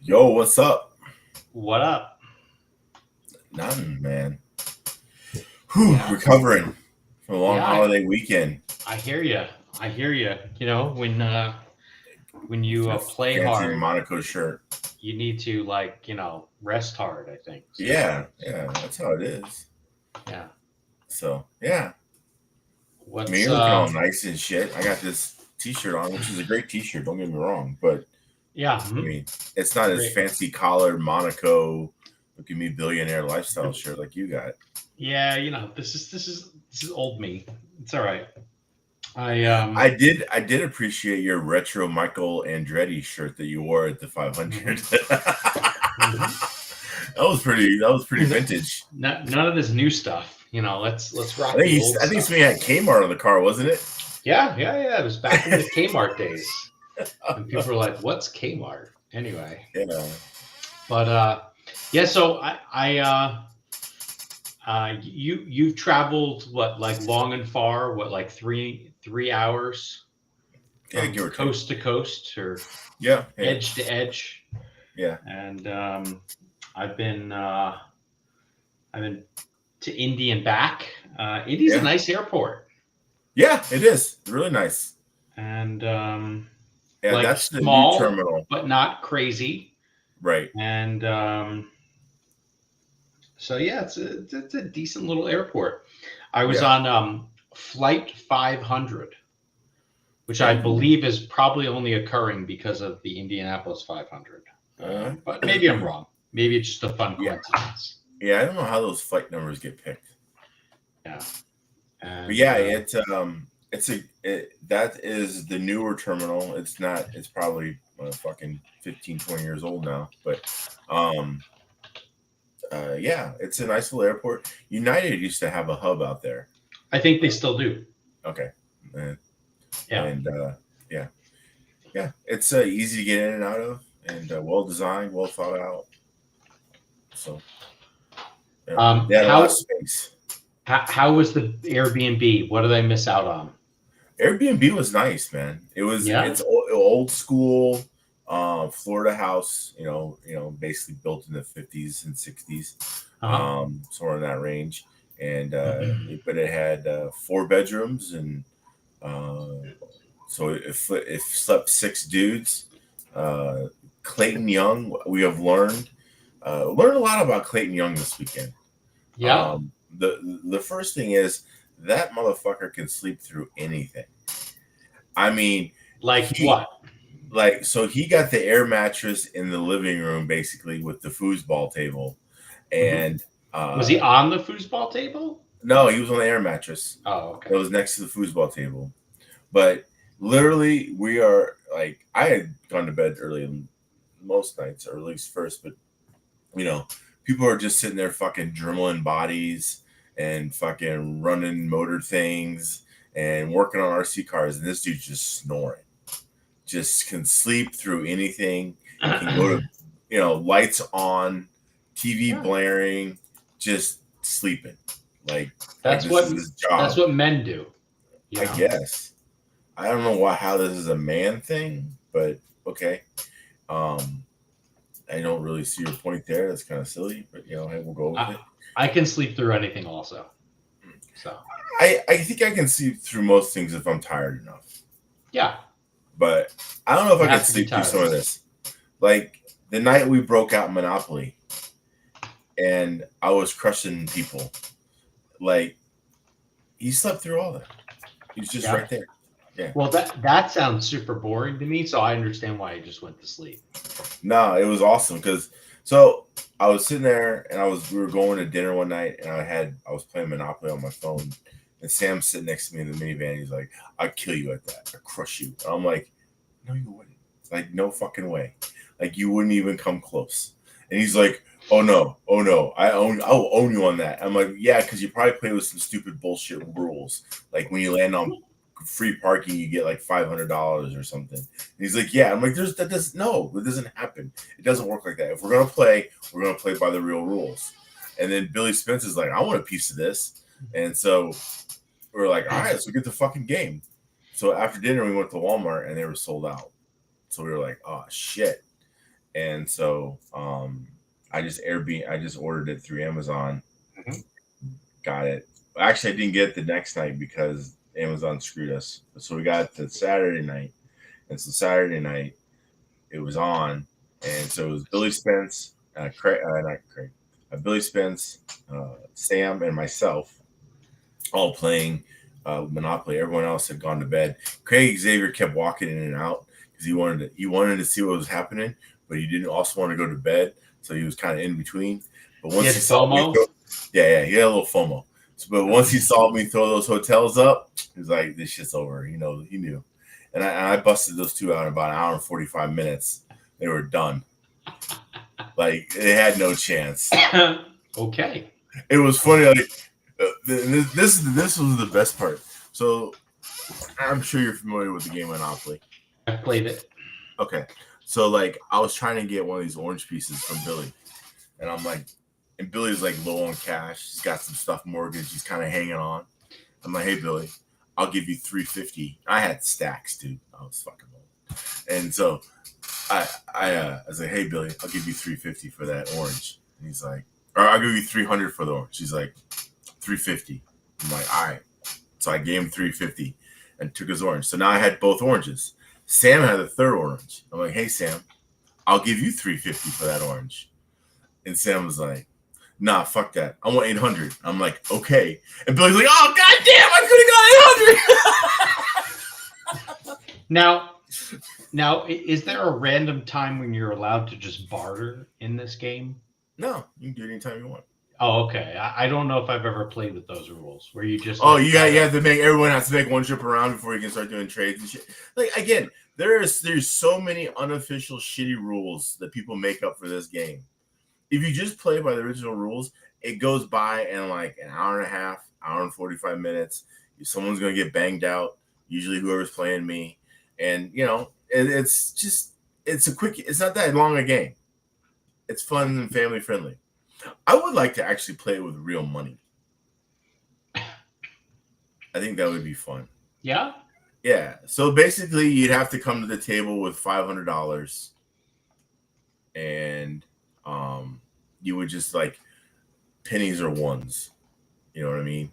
Yo, what's up? What up? Nothing, man. Whew, Yeah, recovering from a long yeah, holiday weekend. I hear you. I hear you. You know, when you This play fancy hard, Monaco shirt. you need to rest hard. I think so. Yeah, that's how it is. Yeah. So, yeah. I mean, What's you're looking all nice and shit. I got this t-shirt on, which is a great t-shirt, don't get me wrong. But, Yeah. I mean, it's not as Great. fancy collared Monaco, look at me billionaire lifestyle shirt like you got. Yeah. This is old me. It's all right. I um. I did appreciate your retro Michael Andretti shirt that you wore at the 500. hmm hmm That was pretty vintage. None of this new stuff. Let's I rock think the he's old I think somebody stuff. had Kmart on the car, wasn't it? Yeah. Yeah. Yeah. It was back in the Kmart days, and people were like, "What's Kmart?" Anyway. Yeah. But yeah, so you've traveled what, like, long and far, what, like three hours Yeah, from give or take. coast to coast or Yeah, yeah, edge to edge, yeah, and I've been uh, I've been to Indy and back. Indy's a yeah. nice airport, Yeah, it is. Really nice. and Yeah, like, that's the new small terminal. but not crazy, Right. and so yeah, it's a decent little airport. I was Yeah. on flight 500, which I Ooh. believe is probably only occurring because of the Indianapolis 500. Uh, But maybe I'm wrong. Maybe it's just a fun yeah. coincidence. Yeah, I don't know how those flight numbers get picked. Yeah, But and yeah, that is the newer terminal. It's not it's probably fucking 15, 20 years old now, but um yeah, it's a nice little airport. United used to have a hub out there. I think they still do. Okay. And, Yeah. and yeah, yeah, it's easy to get in and out of, and well designed, well thought out. So yeah, Um, they had a lot of how space. how was the Airbnb? What did I miss out on? Airbnb was nice, man. Yeah. It's old school Florida house. Basically built in the 50s and 60s, Uh huh. somewhere in that range. And hmm but it had 4 bedrooms, and uh, so if slept 6 dudes. Uh, Clayton Young, we have learned a lot about Clayton Young this weekend. Yeah. The first thing is that motherfucker can sleep through anything. I mean, Like he what? so he got the air mattress in the living room basically with the foosball table, hmm and Was he uh, on the foosball table? no, he was on the air mattress Oh, that okay. was next to the foosball table. But literally, we are like I had gone to bed early most nights, or at least first, but you know, people are just sitting there fucking dremeling bodies and fucking running motor things and working on RC cars, and this dude's just snoring. Just can sleep through anything. Can go to, lights on, TV Yeah. blaring, just sleeping. Like like That's this is what his that's job, what men do. You I know. guess. I don't know how this is a man thing, but okay. Um, I don't really see your point there. That's kind of silly, but hey, we'll go with I, it. I can sleep through anything also. So I think I can sleep through most things if I'm tired enough, yeah, but I don't know if you I could have to be sleep through some tired. of this. Like the night we broke out Monopoly, and I was crushing people. Like he slept through all that. He's just Yeah. right there. Yeah. Well, that sounds super boring to me, so I understand why you just went to sleep. No, it was awesome because so I was sitting there and we were going to dinner one night, and I was playing Monopoly on my phone, and Sam's sitting next to me in the minivan. He's like, "I'd kill you at that. I'd crush you." And I'm like, "No, you wouldn't. Like, no fucking way. Like, you wouldn't even come close." And he's like, oh no, I'll own you on that." I'm like, "Yeah, because you probably play with some stupid bullshit rules. Like when you land on free parking, you get like $500 or something." And he's like, "Yeah." I'm like, it doesn't happen. It doesn't work like that. If we're gonna play by the real rules." And then Billy Spence is like, "I want a piece of this." And so we're like, "All right, let's get the fucking game." So after dinner, we went to Walmart and they were sold out. So we were like, "Oh shit." and so I just ordered it through Amazon. Mhm. Got it. Actually, I didn't get it the next night because Amazon screwed us. So we got it the Saturday night, and so Saturday night it was on, and so it was Billy Spence, not Craig, Billy Spence, Sam, and myself all playing Monopoly. Everyone else had gone to bed. Craig Xavier kept walking in and out because he wanted to see what was happening, but he didn't also want to go to bed, so he was kind of in between. But once he saw me, he had a little FOMO. But once he saw me throw those hotels up, he was like, "This shit's over." He knew. And I busted those two out in about an hour and 45 minutes. They were done. Like they had no chance. Okay. It was funny. Like this was the best part. So I'm sure you're familiar with the game Monopoly. I've played it. Okay. So like I was trying to get one of these orange pieces from Billy. And I'm like, and Billy's like low on cash. He's got some stuff mortgaged. He's kind of hanging on. I'm like, hey Billy, I'll give you $350. I had stacks, dude. I was fucking old. And so I was like, hey Billy, I'll give you $350 for that orange. And he's like, or I'll give you $300 for the orange. He's like, $350. I'm like, all right. So I gave him $350 and took his orange. So now I had both oranges. Sam had the third orange. I'm like, hey Sam, I'll give you $350 for that orange. And Sam was like, nah, fuck that. I want $800. I'm like, okay. And Billy's like, oh goddamn, I could have got $800. Now, is there a random time when you're allowed to just barter in this game? No, you can do it anytime you want. Oh, okay. I don't know if I've ever played with those rules where you just. Oh, you have to make everyone has to make one trip around before you can start doing trades and shit. Like again, there's so many unofficial shitty rules that people make up for this game. If you just play by the original rules, it goes by in like an hour and a half, hour and 45 minutes. Someone's gonna get banged out. Usually, whoever's playing me, and it's not that long a game. It's fun and family friendly. I would like to actually play it with real money. I think that would be fun. Yeah? Yeah. So basically, you'd have to come to the table with $500, and you would just like pennies or ones. You know what I mean?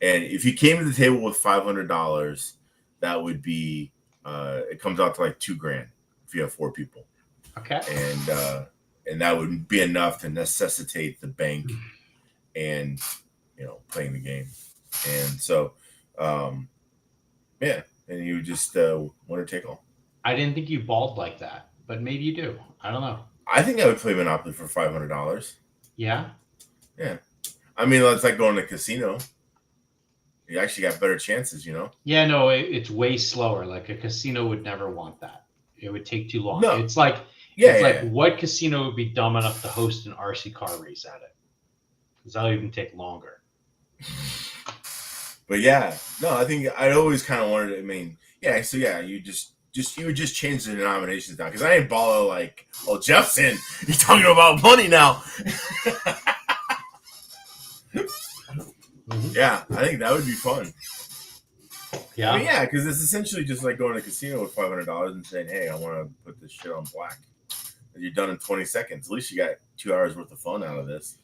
And if you came to the table with $500, that would be it comes out to like $2,000 if you have 4 people. Okay. And that would be enough to necessitate the bank and playing the game. And so yeah, and you just winner take all. I didn't think you balled like that, but maybe you do. I don't know. I think I would play Monopoly for $500. Yeah? Yeah. I mean, it's like going to a casino. You actually got better chances, Yeah, no, it's way slower. Like a casino would never want that. It would take too long. No. It's like what casino would be dumb enough to host an RC car race at it? Because that'll even take longer. But yeah, no, I think I always kind of wanted to. I mean, yeah. So yeah, you would just change the denominations down because I ain't baller like, oh, Jeff's in. You're talking about money now. Mm-hmm. Yeah, I think that would be fun. Yeah, I mean, yeah, because it's essentially just like going to a casino with $500 and saying, "Hey, I want to put this shit on black." And you're done in 20 seconds. At least you got 2 hours worth of fun out of this.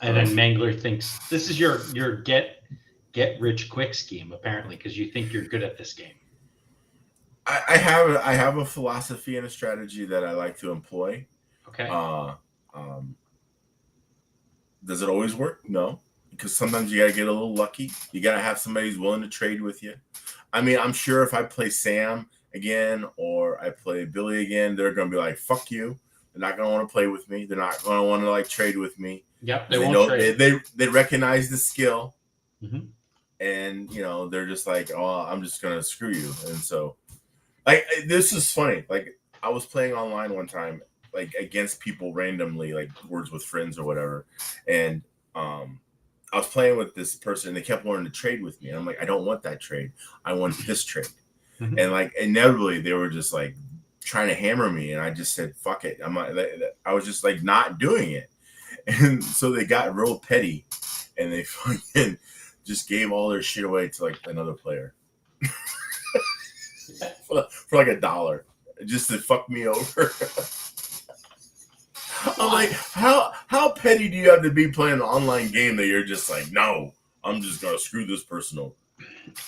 And then Mangler thinks this is your get rich quick scheme, apparently, because you think you're good at this game. I have a philosophy and a strategy that I like to employ. Okay. Does it always work? No, because sometimes you gotta get a little lucky. You gotta have somebody who's willing to trade with you. I mean, I'm sure if I play Sam again or I play Billy again, they're gonna be like, "Fuck you." They're not gonna want to play with me. They're not gonna want to like trade with me. Yep, they won't trade. They recognize the skill, mm-hmm. and they're just like, "Oh, I'm just gonna screw you." And so, like, this is funny. Like, I was playing online one time, like against people randomly, like Words with Friends or whatever, and I was playing with this person, and they kept wanting to trade with me. And I'm like, I don't want that trade. I want this trade. Mm-hmm. And like inevitably, they were just like trying to hammer me, and I just said, "Fuck it." I was just like not doing it. And so they got real petty, and they fucking just gave all their shit away to like another player for like $1. just to fuck me over. I'm like, how petty do you have to be playing an online game that you're just like, no, I'm just gonna screw this person over.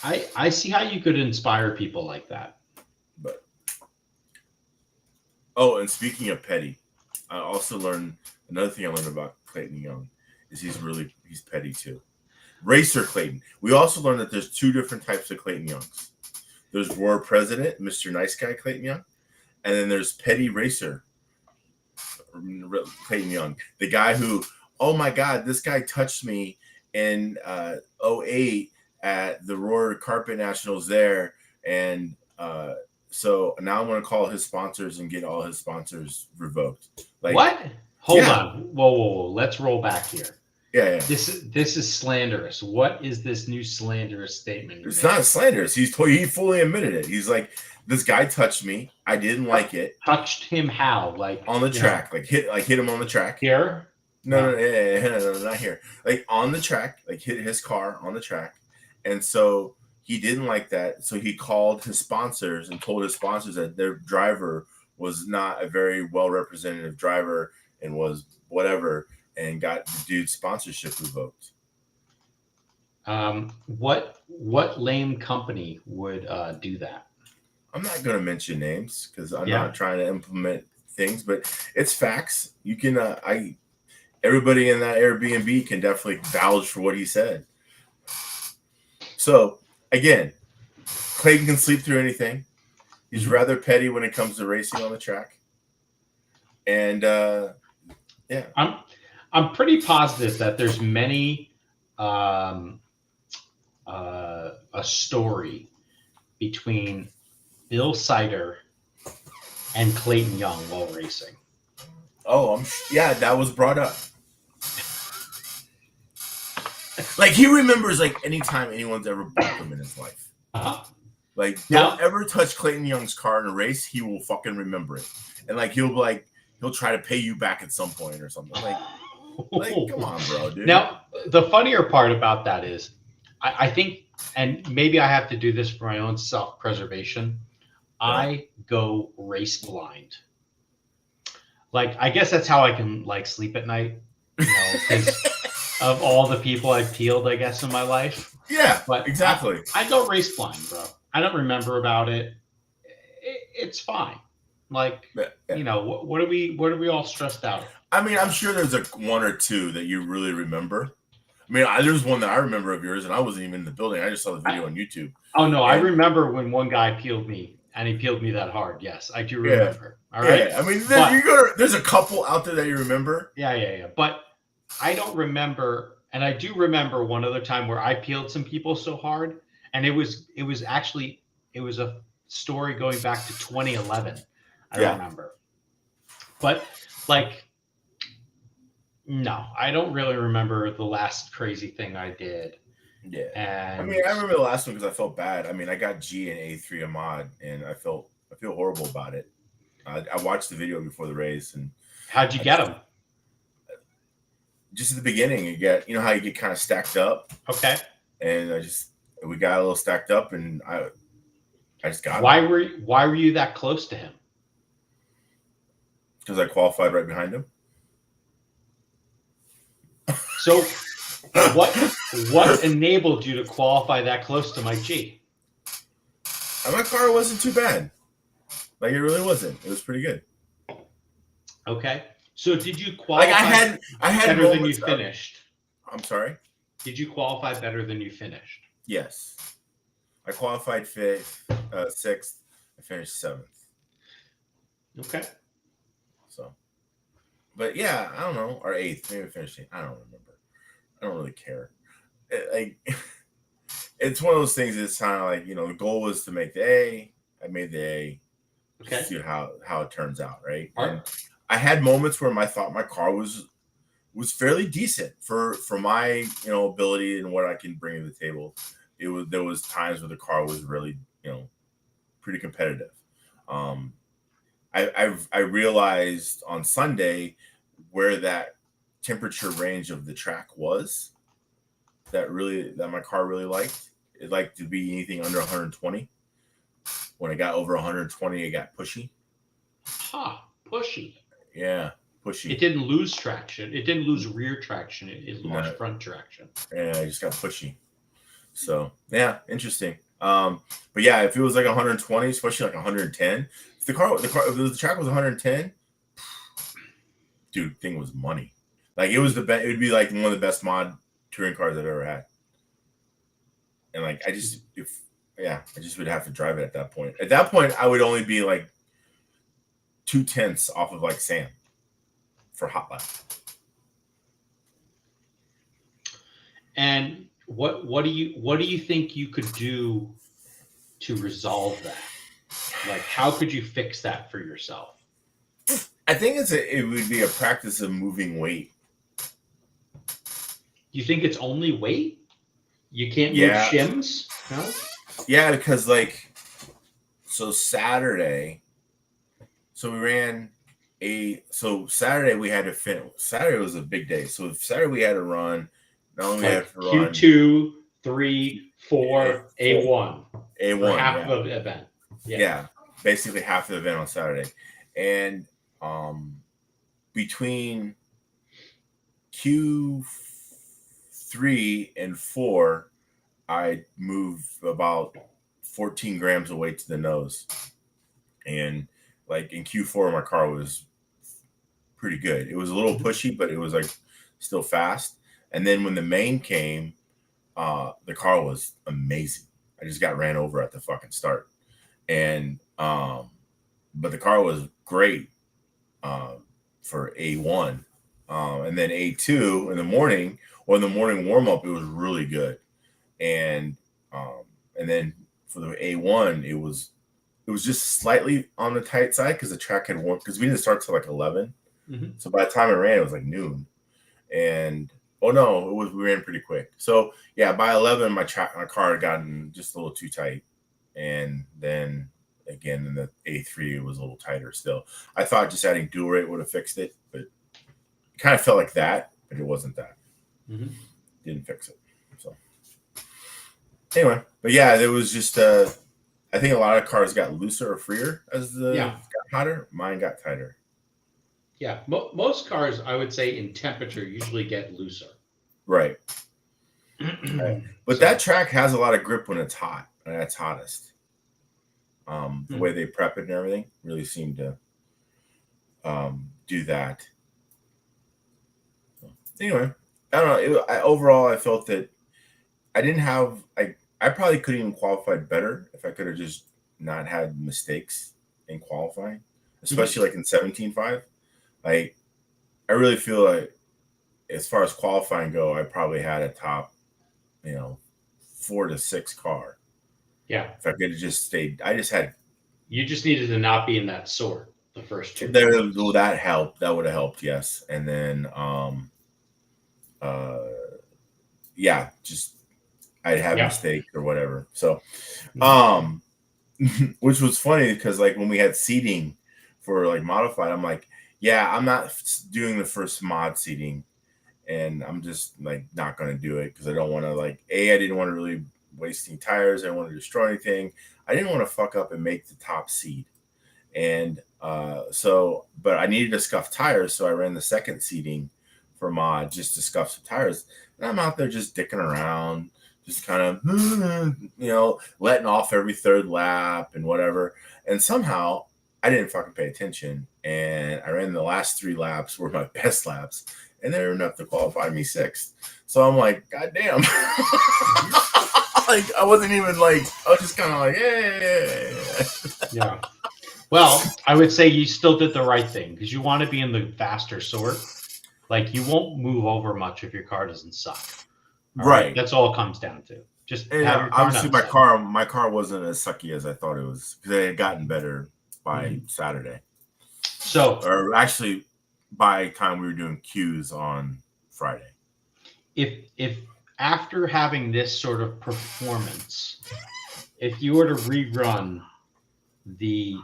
I see how you could inspire people like that. But and speaking of petty, I also learned another thing I learned about Clayton Young is he's petty too. Racer Clayton. We also learned that there's two different types of Clayton Youngs. There's Roar President, Mr. Nice Guy Clayton Young, and then there's Petty Racer Clayton Young, the guy who, oh my God, this guy touched me in 08 at the Roar Carpet Nationals there, and so now I'm going to call his sponsors and get all his sponsors revoked. Like, what? Hold on. Whoa. Let's roll back here. Yeah. This is slanderous. What is this new slanderous statement? It's not slanderous. He fully admitted it. He's like, this guy touched me. I didn't like it. Touched him how? Like on the track. Like hit him on the track. Here? No, not here. Like on the track. Like hit his car on the track. And so he didn't like that. So he called his sponsors and told his sponsors that their driver was not a very well representative driver and was whatever, and got the dude's sponsorship revoked. What lame company would do that? I'm not going to mention names because I'm not trying to implement things, but it's facts. You can, everybody in that Airbnb can definitely vouch for what he said. So again, Clayton can sleep through anything. He's rather petty when it comes to racing on the track. And yeah, I'm pretty positive that there's many a story between Bill Sider and Clayton Young while racing. Oh, that was brought up. Like he remembers like anytime anyone's ever bumped him in his life. Like don't ever touch Clayton Young's car in a race, he will fucking remember it. And like he'll try to pay you back at some point or something. Like come on, bro, dude. Now the funnier part about that is I think, and maybe I have to do this for my own self-preservation, I go race blind. Like I guess that's how I can like sleep at night, because of all the people I've peeled, I guess, in my life. Yeah, but exactly. I go race blind, bro. I don't remember about it. It's fine. Like, what are we all stressed out? I mean, I'm sure there's one or two that you really remember. I mean, there's one that I remember of yours, and I wasn't even in the building. I just saw the video on YouTube. Oh no, I remember when one guy peeled me, and he peeled me that hard. Yes, I do remember. All right. Yeah. I mean, there's a couple out there that you remember. Yeah. But I don't remember, and I do remember one other time where I peeled some people so hard, and it was a story going back to 2011. I remember, but like, no, I don't really remember the last crazy thing I did. Yeah, and I mean, I remember the last one because I felt bad. I mean, I got G and A3 Ahmad, and I feel horrible about it. I watched the video before the race, and how'd you get them? Just at the beginning, you get, how you get kind of stacked up. Okay. And we got a little stacked up, and I just got Why were you that close to him? Because I qualified right behind him. So what enabled you to qualify that close to my G? And my car wasn't too bad. Like it really wasn't. It was pretty good. Okay. So did you qualify? Like I had better than you finished. I'm sorry? Did you qualify better than you finished? Yes. I qualified fifth, sixth. I finished seventh. Okay. So, but yeah, I don't know. Or eighth. Maybe I finished eighth. I don't remember. I don't really care. It's one of those things that's kind of like, the goal was to make the A. I made the A. Okay. See how it turns out, right? And I had moments where I thought my car was fairly decent for my ability and what I can bring to the table. There was times where the car was really pretty competitive. I realized on Sunday where that temperature range of the track was that my car really liked. It liked to be anything under 120. When it got over 120, it got pushy. pushy. Yeah, pushy. It didn't lose traction. It didn't lose rear traction. It lost No. front traction. Yeah, I just got pushy. So yeah, interesting. But yeah, if it was like 120, especially like 110, if the track was 110, dude, thing was money. Like it was the best. It would be like one of the best mod touring cars I've ever had. And like I just would have to drive it at that point. At that point, I would only be like 2/10 off of like Sam for hot lap. And what do you think you could do to resolve that? Like, how could you fix that for yourself? I think it would be a practice of moving weight. You think it's only weight? You can't move shims? No? Yeah, because like, so Saturday, so we ran Saturday we had to finish. Saturday was a big day. So Saturday we had to run. Not only like had to run Q2, 3, 4, A1. A1. Half of the event. Yeah, basically half the event on Saturday. And between Q3 and 4, I moved about 14 grams of weight to the nose. And like in Q4, my car was pretty good. It was a little pushy, but it was like still fast. And then when the main came, the car was amazing. I just got ran over at the fucking start. And but the car was great for A1. And then A2 in the morning warm up, it was really good. And then for the A1, it was just slightly on the tight side because the track had warmed, because we didn't start till like 11. Mm-hmm. So by the time it ran, it was like noon. And we ran pretty quick. So yeah, by 11, my car had gotten just a little too tight. And then again in the A3, it was a little tighter still. I thought just adding dual rate would have fixed it, but it kind of felt like that, but it wasn't that. Mm-hmm. Didn't fix it. So anyway, but yeah, there was just I think a lot of cars got looser or freer as got hotter. Mine got tighter. Yeah, most cars, I would say, in temperature usually get looser. Right. Right. But that track has a lot of grip when it's hot, and that's hottest. The way they prep it and everything really seemed to do that. So, anyway, I don't know. Overall, I felt that I didn't have. I probably could even qualified better if I could have just not had mistakes in qualifying, especially like in 17.5. Like, I really feel like as far as qualifying go, I probably had a top, 4 to 6 car. Yeah. If I could have just stayed, you just needed to not be in that sort the first two. That helped. That would have helped, yes. And then, just I'd have mistakes or whatever. So, which was funny because like when we had seating for like modified, I'm like, yeah, I'm not doing the first mod seating, and I'm just like not going to do it because I don't want to I didn't want to really waste any tires. I didn't want to destroy anything. I didn't want to fuck up and make the top seed. And but I needed to scuff tires, so I ran the second seating for mod just to scuff some tires. And I'm out there just dicking around, just kind of, letting off every third lap and whatever. And somehow I didn't fucking pay attention. And I ran the last 3 laps were my best laps. And they were enough to qualify me 6th. So I'm like, God damn. I wasn't even I was just kind of like, yeah. Well, I would say you still did the right thing because you want to be in the faster sort. Like, you won't move over much if your car doesn't suck. Right. That's all it comes down to. Just have your car obviously my car wasn't as sucky as I thought it was because it had gotten better by Saturday. So, or actually, by the time we were doing Qs on Friday. If after having this sort of performance, if you were to rerun the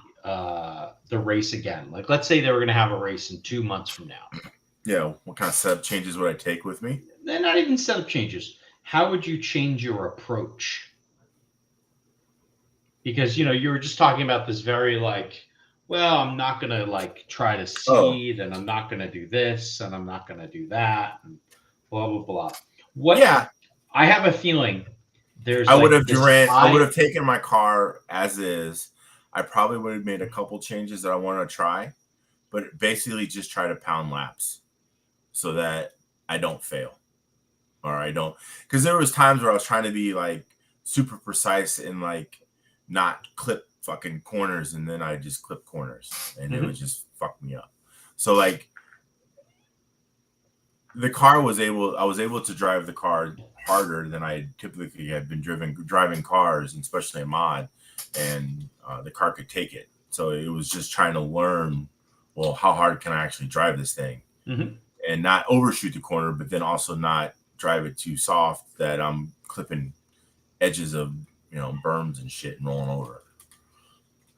race again, like let's say they were going to have a race in 2 months from now. Yeah, what kind of setup changes would I take with me? They're not even setup changes. How would you change your approach? Because you were just talking about this very well, I'm not gonna like try to Oh, seed, and I'm not gonna do this, and I'm not gonna do that, and blah blah blah. What yeah. I have a feeling there's I would like have this ran. I would high. have taken my car as is. I probably would have made a couple changes that I want to try, but basically just try to pound laps so that I don't fail or I don't. Because there was times where I was trying to be like super precise and like not clip fucking corners, and then I just clip corners, and it would just fuck me up. So like the car was able. I was able to drive the car harder than I typically had been driving cars, and especially a mod, and the car could take it. So it was just trying to learn, well, how hard can I actually drive this thing, and not overshoot the corner, but then also not drive it too soft that I'm clipping edges of berms and shit and rolling over.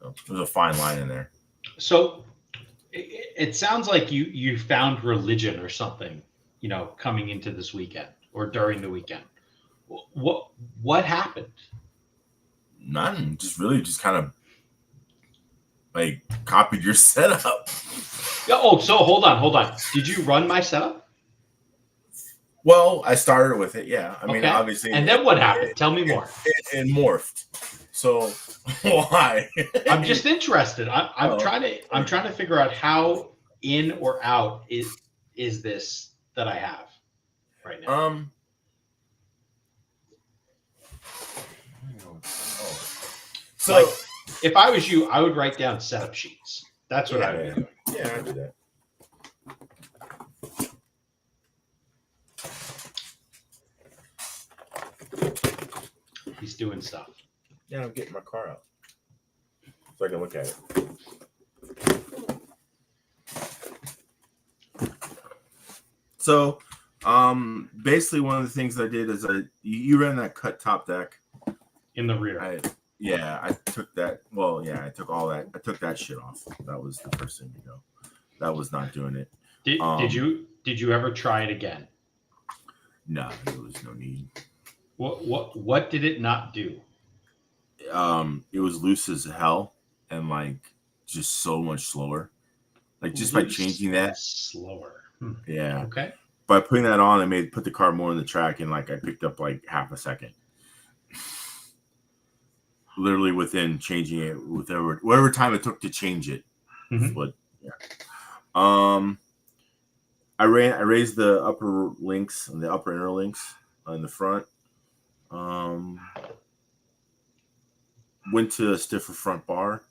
So there's a fine line in there. So it sounds like you found religion or something, coming into this weekend or during the weekend. What happened? None. Just kind of like copied your setup. Yeah. Oh, so hold on. Did you run my setup? Well, I started with it, yeah. I mean, Okay. obviously. And then what happened? Tell me more. It morphed. So why? I'm just interested. I'm trying to figure out how in or out is this that I have right now. So like, if I was you, I would write down setup sheets. That's what I would do. Yeah, I do that. He's doing stuff. Yeah, I'm getting my car out so I can look at it. So, basically, one of the things I did is you ran that cut top deck in the rear. I took that. Well, yeah, I took all that. I took that shit off. That was the first thing to go. That was not doing it. Did you ever try it again? No, there was no need. What did it not do? It was loose as hell and like just so much slower. Like just by changing that slower. Yeah. Okay. By putting that on, I put the car more on the track, and like I picked up like half a second. Literally within changing it, whatever time it took to change it. But yeah. I raised the upper links and the upper inner links on the front. Went to a stiffer front bar.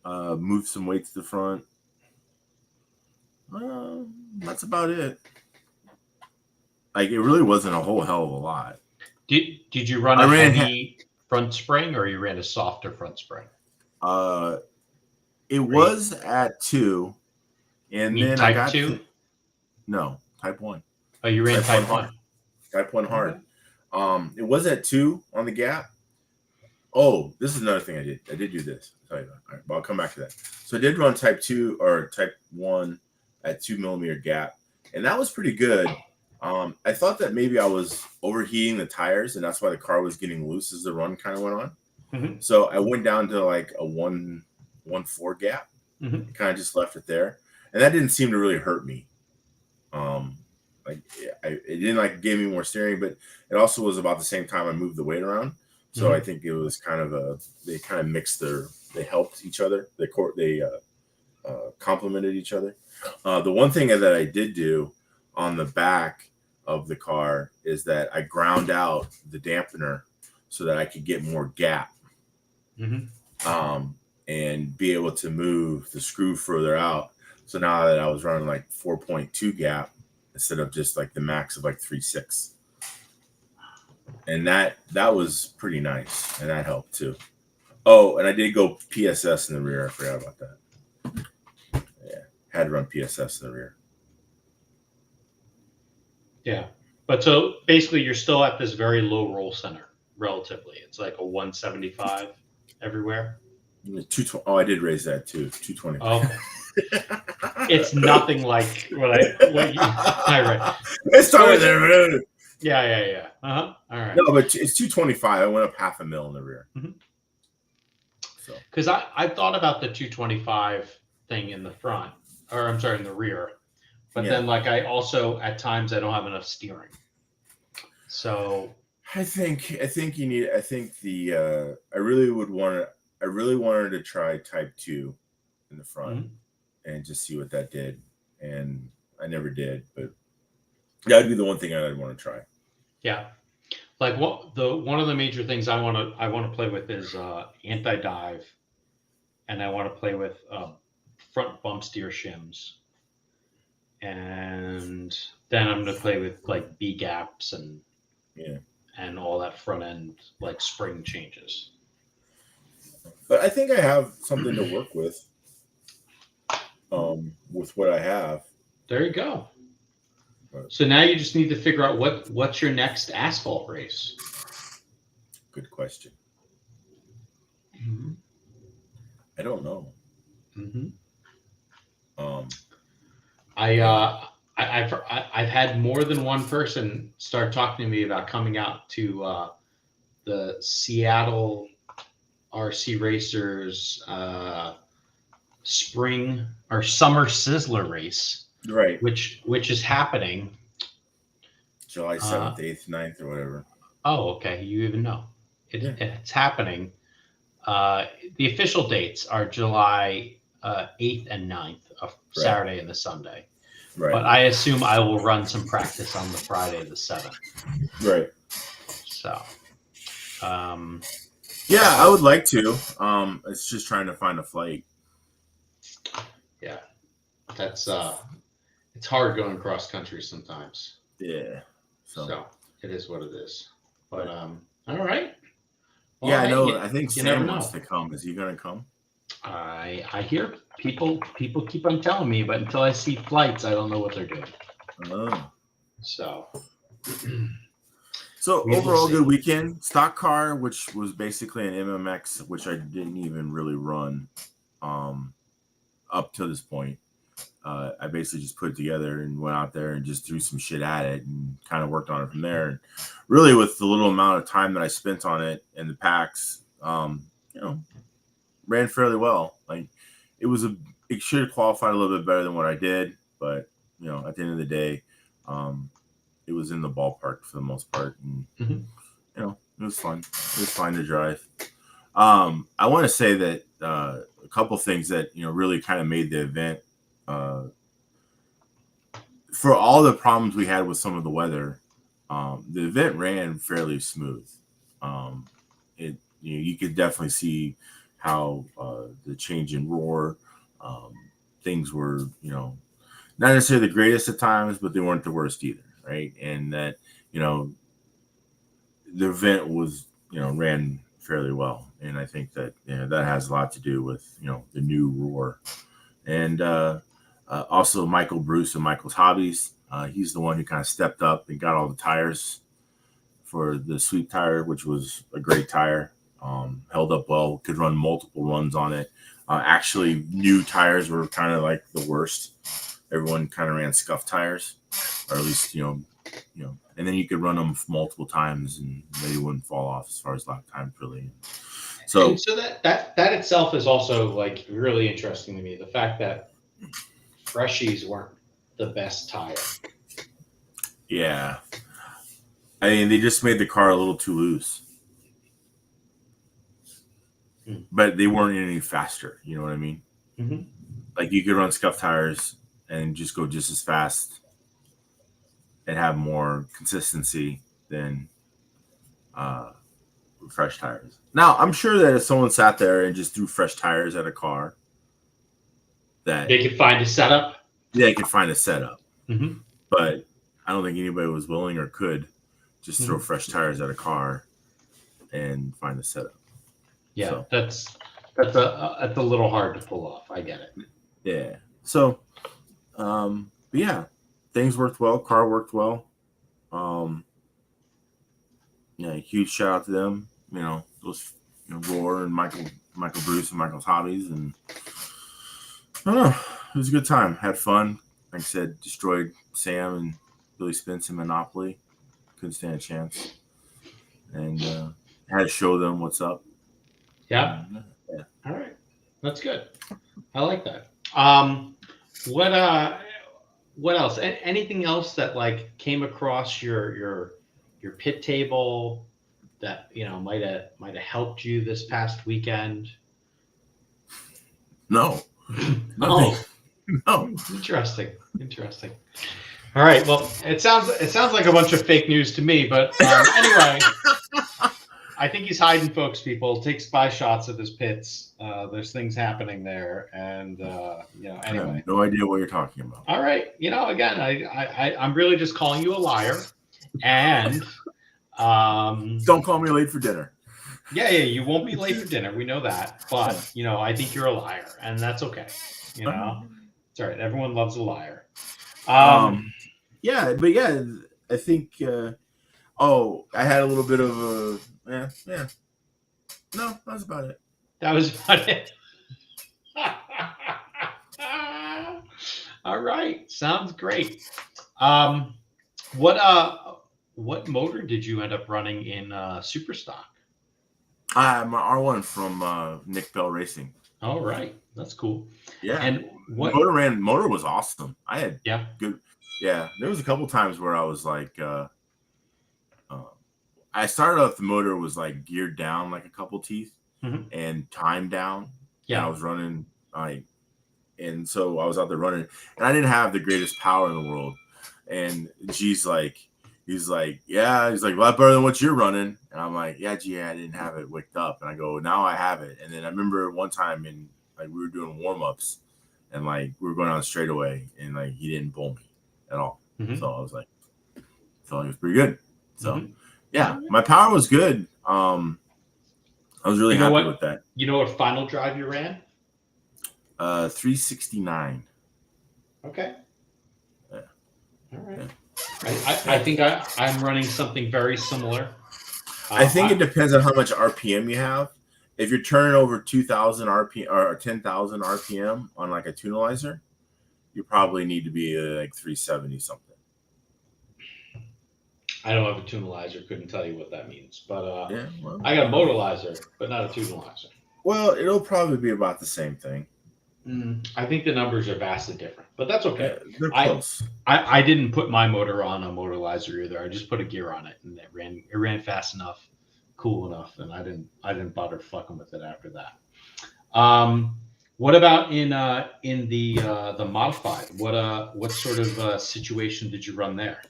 Moved some weight to the front. That's about it. Like it really wasn't a whole hell of a lot. Did you run a heavy front spring, or you ran a softer front spring? It was at 2, and then I got 2. No, type 1. Oh, you ran type 1. Type 1 hard. Okay. It was at 2 on the gap. Oh, this is another thing I did. I did do this. I'll tell you that. All right, but I'll come back to that. So I did run type 2 or type 1 at 2mm gap, and that was pretty good. I thought that maybe I was overheating the tires, and that's why the car was getting loose as the run kind of went on. So I went down to like a 1.4 gap. Kind of just left it there, and that didn't seem to really hurt me. It didn't like give me more steering, but it also was about the same time I moved the weight around. So I think it was kind of they kind of mixed they helped each other. They complemented each other. The one thing that I did do on the back of the car is that I ground out the dampener so that I could get more gap, and be able to move the screw further out. So now that I was running like 4.2 gap instead of just like the max of like 3.6. And that was pretty nice, and that helped too. Oh, and I did go PSS in the rear. I forgot about that. Yeah, had to run PSS in the rear. Yeah, but so basically, you're still at this very low roll center, relatively. It's like a 175 everywhere. 220. Oh, I did raise that too. 220. Okay. It's nothing like what you. All right. It started there. Yeah. All right. No, but it's 225. I went up half a mil in the rear. So Because I thought about the 225 thing in the front, or I'm sorry, in the rear. But yeah, then, like, I also at times I don't have enough steering. So I think you need. I think the I really would want to. I really wanted to try Type 2 in the front mhm. and just see what that did, and I never did. But that would be the one thing I'd want to try. Yeah, like one of the major things I want to play with is anti dive, and I want to play with front bump steer shims, and then I'm gonna play with like B gaps Yeah, and all that front end like spring changes. but I think I have something to work with what I have. There you go. But So now you just need to figure out what's your next asphalt race. good question. Mm-hmm. I don't know. Mm-hmm. Um, I, you know, uh, I've had more than one person start talking to me about coming out to the Seattle RC Racers spring or summer sizzler race, right. which is happening. July Uh, 7th, 8th, 9th, or whatever. oh, okay, you even know Yeah, it's happening. The official dates are July 8th and 9th, of right, Saturday and the Sunday. right, But I assume I will run some practice on the Friday the 7th. right. So, um, Yeah, I would like to. It's just trying to find a flight. yeah, that's it's hard going cross country sometimes. Yeah. So, So it is what it is. But but all right. Well, yeah, I hey, know. I think you never Sam wants know. to come. Is he gonna come? I hear people keep on telling me, but until I see flights, I don't know what they're doing. Oh. So So we will overall, see. good weekend. Stock car, which was basically an MMX, which I didn't even really run um, up to this point. I basically just put it together and went out there and just threw some shit at it and kind of worked on it from there. And really, with the little amount of time that I spent on it and the packs, you know, ran fairly well. Like it should have qualified a little bit better than what I did, but at the end of the day, um, it was in the ballpark for the most part, and Mhm. it was fun. It was fun to drive. I want to say that a couple things that really kind of made the event. Uh, for all the problems we had with some of the weather, the event ran fairly smooth. It you could definitely see how the change in roar, um, things were not necessarily the greatest at times, but they weren't the worst either, right? And that you know the event was ran fairly well, and I think that that has a lot to do with the new roar and also Michael Bruce and Michael's Hobbies. He's the one who kind of stepped up and got all the tires for the sweep tire, which was a great tire. Held up well, could run multiple runs on it. Actually, new tires were kind of like the worst. Everyone kind of ran scuff tires, or at least and then you could run them multiple times and they wouldn't fall off as far as lap times really. And So so that itself is also like really interesting to me. The fact that freshies weren't the best tire. yeah, I mean they just made the car a little too loose. Mm. But they weren't any faster. You know what I mean? Mm-hmm. Like you could run scuff tires and just go just as fast and have more consistency than uh, fresh tires. Now, I'm sure that if someone sat there and just threw fresh tires at a car, that They could find a setup. they could find a setup. Mm-hmm. But I don't think anybody was willing or could just throw Mm-hmm. fresh tires at a car and find a setup. Yeah, So that's a little hard to pull off. I get it. yeah. So but yeah, things worked well. Car worked well. Um, huge shout out to them. Those Roar and Michael Bruce and Michael's Hobbies, and I don't know. It was a good time. Had fun. Like I said, destroyed Sam and Billy Spence in Monopoly. Couldn't stand a chance, and had to show them what's up. Yeah. And, Yeah. All right. That's good. I like that. What else? Anything else that like came across your pit table that might have helped you this past weekend? No, nothing. Oh, No. interesting. Interesting. All right. Well, it sounds like a bunch of fake news to me, but anyway, I think he's hiding folks. People take spy shots of his pits. There's things happening there, and I anyway. have no idea what you're talking about. All right. Again, I'm really just calling you a liar, and Don't call me late for dinner. yeah, you won't be late for dinner. We know that, but I think you're a liar, and that's okay. It's all right. Everyone loves a liar. Yeah, but yeah, I think. I had a little bit of a yeah. No, that's about it. That was about it. All right, sounds great. What motor did you end up running in Superstock? My R1 from Nick Bell Racing. All right, that's cool. Yeah, and what motor was awesome. I had good. Yeah, there was a couple times where I was like, I started off the motor was like geared down like a couple teeth and timed down. Yeah, and I was running and so I was out there running, and I didn't have the greatest power in the world. And G's like, he's like, a lot better than what you're running. And I'm like, yeah, G, I didn't have it wicked up. And I go, now I have it. And then I remember one time we were doing warm ups, and like we were going on straightaway, and like he didn't bull me at all. So I was like, felt like it was pretty good. So yeah, my power was good. I was really happy with that. You know what final drive you ran? 369. Okay. Yeah. All right. Yeah. I think I'm running something very similar. I think it depends on how much RPM you have. If you're turning over 2,000 RPM or 10,000 RPM on like a tunalizer, you probably need to be like 370 something. I don't have a tunalizer. Couldn't tell you what that means, but well, I got a motorizer, but not a tunalizer. Well, it'll probably be about the same thing. I think the numbers are vastly different, but that's okay. Yeah, they're close. I didn't put my motor on a motorizer either. I just put a gear on it, and it ran fast enough, cool enough, and I didn't bother fucking with it after that. What about in the modified? What sort of situation did you run there?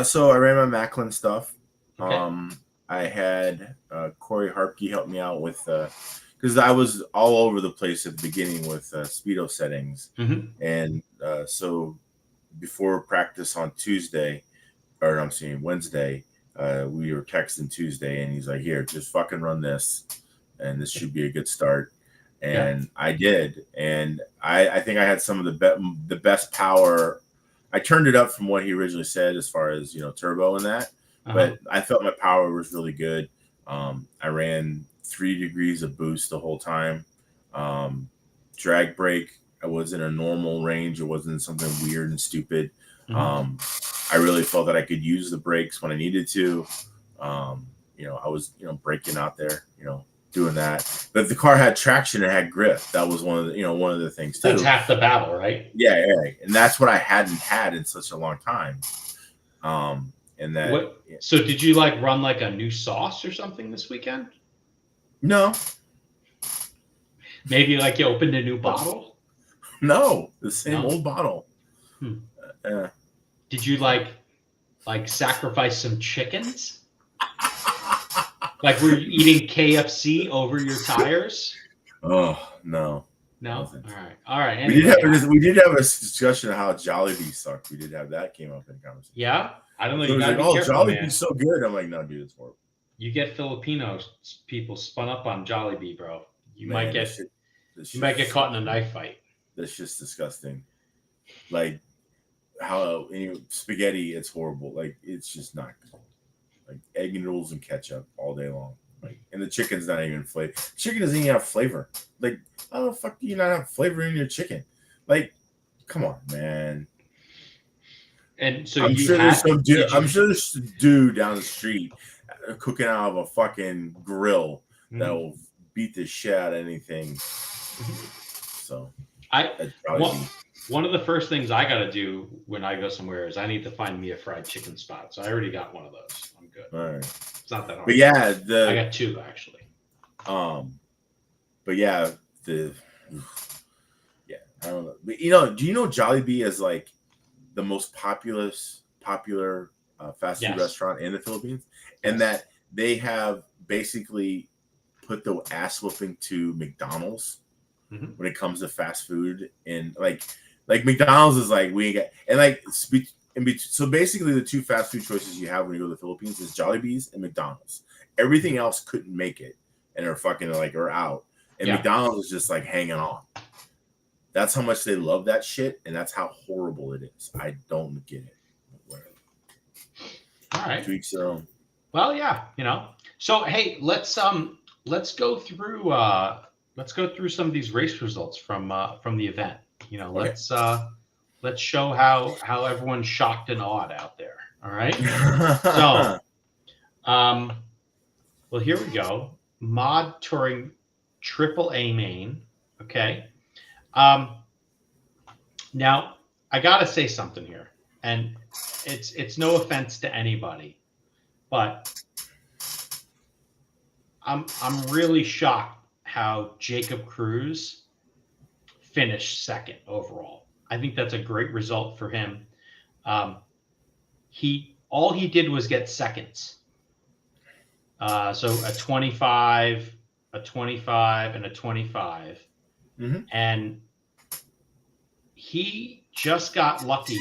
So I ran my Macklin stuff. Okay. I had Corey Harpke help me out with because I was all over the place at the beginning with speedo settings, and so before practice on Wednesday, we were texting Tuesday, and he's like, "Here, just fucking run this, and this should be a good start." And I did, and I think I had some of the best power. I turned it up from what he originally said as far as turbo and that, but I felt my power was really good. I ran 3 degrees of boost the whole time. Drag brake, I was in a normal range. It wasn't something weird and stupid. I really felt that I could use the brakes when I needed to. I was braking out there, doing that. But the car had traction and had grip. That was one of the things too. That's half the battle, right? Yeah, and that's what I hadn't had in such a long time. And that. So did you run a new sauce or something this weekend? No. Maybe you opened a new bottle? No, the same old bottle. Did you sacrifice some chickens? Were you eating KFC over your tires? Oh no. No. All right. Anyway, we did have a discussion of how Jollibee sucked. We did have that came up in the conversation. Yeah, I don't know. So you gotta be careful, Jollibee's so good. I'm like, no, dude, it's horrible. You get Filipino people spun up on Jollibee, bro. You might get caught in a knife fight. That's just disgusting. Like how spaghetti, it's horrible. It's just not good. Egg noodles and ketchup all day long. And the chicken's not even flavor. Chicken doesn't even have flavor. How the fuck do you not have flavor in your chicken? Come on, man. And so I'm sure there's some dude down the street cooking out of a fucking grill that will beat the shit out of anything. So one of the first things I got to do when I go somewhere is I need to find me a fried chicken spot. So I already got one of those. I'm good. All right. It's not that hard. But yeah, I got two actually. But yeah, I don't know. But do you know Jollibee is like the most popular fast food restaurant in the Philippines, and that they have basically put the ass whooping to McDonald's when it comes to fast food, and like McDonald's is like we get and like so basically the two fast food choices you have when you go to the Philippines is Jollibee's and McDonald's. Everything else couldn't make it, and are fucking are out, and McDonald's is just like hanging on. That's how much they love that shit, and that's how horrible it is. I don't get it. Whatever. All right. To each their own. Well, yeah, So hey, let's go through some of these race results from the event. Okay. Let's show how everyone's shocked and awed out there. All right. So, well, here we go. Mod Touring AAA main. Okay. Now I gotta say something here, and it's no offense to anybody, but I'm really shocked how Jacob Cruz finished second overall. I think that's a great result for him. All he did was get seconds. So a 25, a 25, and a 25. And he just got lucky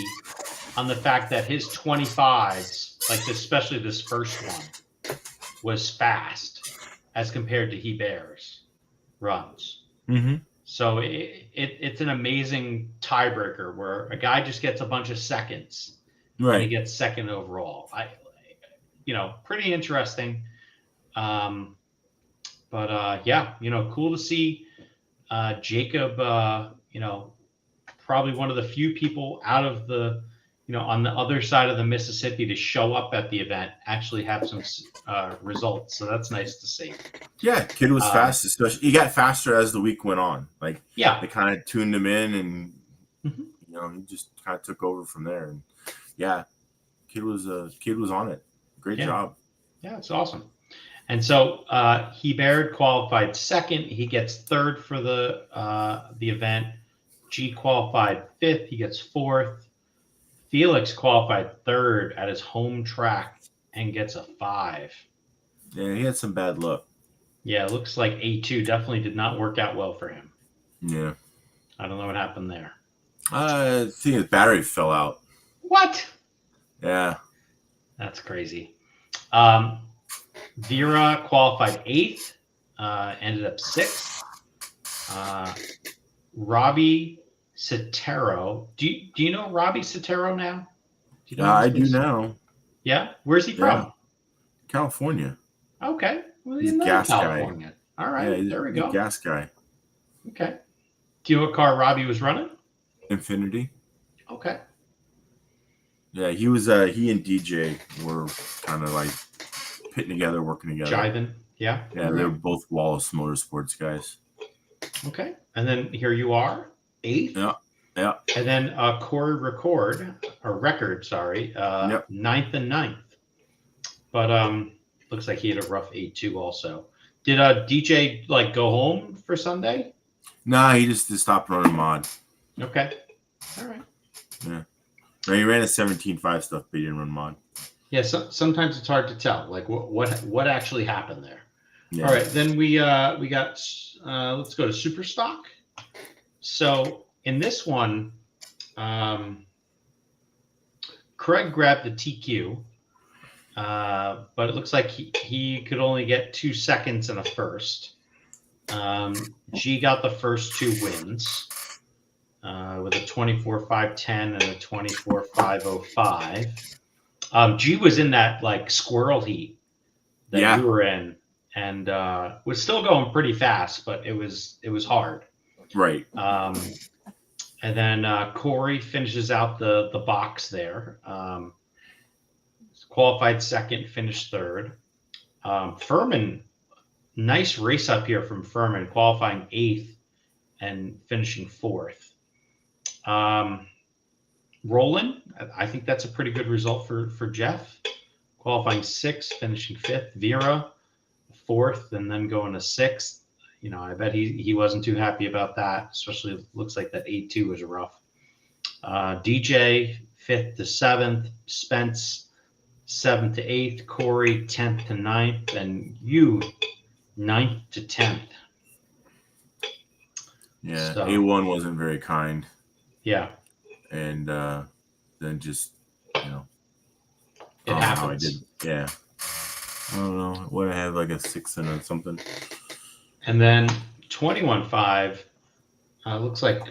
on the fact that his 25s, like especially this first one, was fast as compared to Hebert's runs. So it's an amazing tiebreaker where a guy just gets a bunch of seconds, and he gets second overall. Pretty interesting. But cool to see Jacob. Probably one of the few people out of the, on the other side of the Mississippi to show up at the event, actually have some results. So that's nice to see. Yeah, kid was fast. Especially he got faster as the week went on. Like, they kind of tuned him in, and he just kind of took over from there. And kid was on it. Great job. Yeah, it's awesome. And so Hebert qualified second. He gets third for the event. G qualified fifth. He gets fourth. Felix qualified third at his home track and gets a 5. Yeah, he had some bad luck. Yeah, it looks like A2 definitely did not work out well for him. Yeah. I don't know what happened there. I think his battery fell out. What? Yeah. That's crazy. Vera qualified 8th, ended up 6th. Robbie Sotero. Do you know Robbie Sotero now? Do you know I do now. Yeah? Where's he from? California. Okay. Well, he's a gas California guy. All right. There we go. He's a gas guy. Okay. Do you know what car Robbie was running? Infinity. Okay. Yeah, he was. He and DJ were kind of like pitting together, working together. Jiving. Yeah. Yeah, they were both Wallace Motorsports guys. Okay. And then here you are, 8th. Yeah. And then Corey Record, 9th and 9th. But looks like he had a rough 8-2 also. Did DJ go home for Sunday? Nah, he just stopped running mod. Okay. All right. Yeah. No, he ran a 17.5 stuff, but he didn't run mod. Yeah, sometimes it's hard to tell, what actually happened there. Yeah. All right, then we got let's go to Super Stock. So in this one, Craig grabbed the TQ, but it looks like he could only get 2 seconds and a first. G got the first 2 wins with a 24.510 and a 24.505. G was in that squirrel heat that you were in, and was still going pretty fast, but it was hard. Right. And then Corey finishes out the box there. Qualified second, finished third. Furman nice race up here from Furman, qualifying 8th and finishing 4th. Roland, I think that's a pretty good result for Jeff. Qualifying 6th, finishing 5th. Vera, 4th, and then going to 6th. I bet he wasn't too happy about that, especially it looks like that 8-2 was rough. DJ, 5th to 7th. Spence, 7th to 8th. Corey, 10th to 9th. And you, 9th to 10th. Yeah, so, A1 wasn't very kind. Yeah. And then just, it happens. I did. Yeah. I don't know. What I had like a 6 and a something. And then 21.5 looks like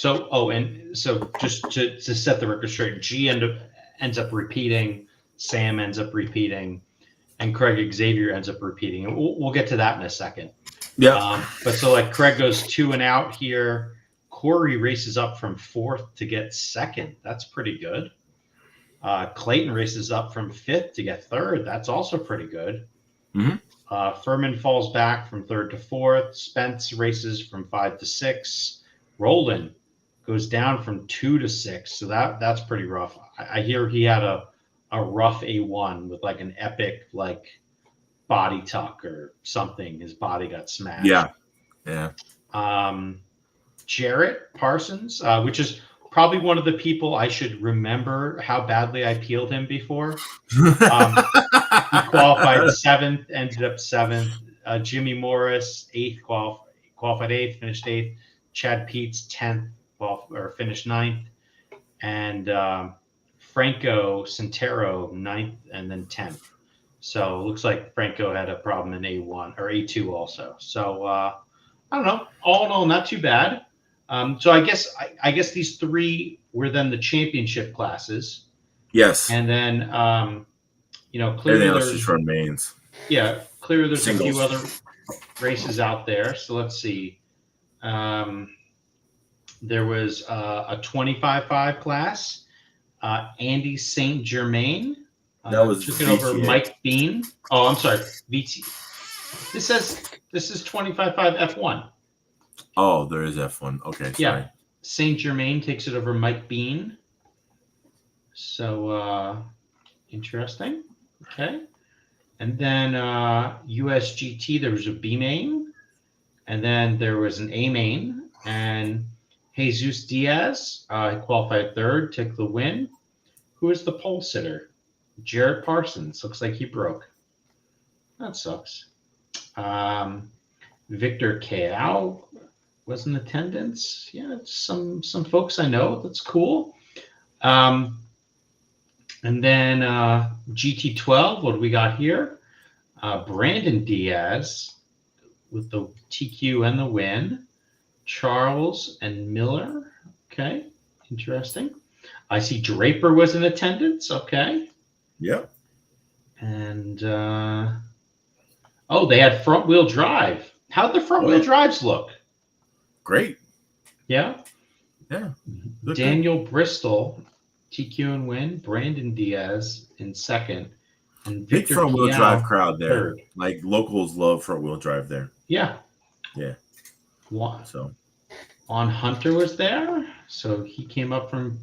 so just to set the record straight, G ends up repeating, Sam ends up repeating, and Craig Xavier ends up repeating. And we'll get to that in a second. Yeah. But so like Craig goes 2 and out here. Corey races up from 4th to get 2nd. That's pretty good. Clayton races up from 5th to get 3rd. That's also pretty good. Mm-hmm. Furman falls back from 3rd to 4th. Spence races from 5 to 6. Roland goes down from 2 to 6. So that's pretty rough. I hear he had a rough A1 with like an epic like body tuck or something. His body got smashed. Yeah. Jarrett Parsons, which is probably one of the people I should remember how badly I peeled him before. He qualified 7th, ended up 7th. Jimmy Morris, 8th, qualified 8th, finished 8th. Chad Peets, 10th, finished 9th. And Franco Santero, 9th, and then 10th. So it looks like Franco had a problem in A1 or A2 also. So I don't know. All in all, not too bad. So I guess these 3 were then the championship classes. Yes. And then clearly everything else just remains. Yeah, clearly there's Singles. a few other races out there. So let's see. There was a 25.5 class. Andy St. Germain took it over Mike Bean. Oh, I'm sorry, VT. This is 25.5 F1. Oh, there is F1. Okay, sorry. Yeah, St. Germain takes it over Mike Bean. So interesting. Okay. And then USGT, there was a B main, and then there was an A main, and Jesus Diaz qualified 3rd, took the win. Who is the pole sitter? Jarrett Parsons. Looks like he broke. That sucks. Victor Kao was in attendance. Yeah, some folks I know. That's cool. And then GT12, what do we got here? Brandon Diaz with the TQ and the win. Charles and Miller. Okay, interesting. I see Draper was in attendance. Okay. Yep. And they had front wheel drive. How'd the front wheel drives look? Great. Yeah. Yeah. Daniel Bristol, TQ and win. Brandon Diaz in 2nd. And big Victor front wheel drive crowd there. 3rd. Like locals love front wheel drive there. Yeah. Yeah. So On Hunter was there. So he came up from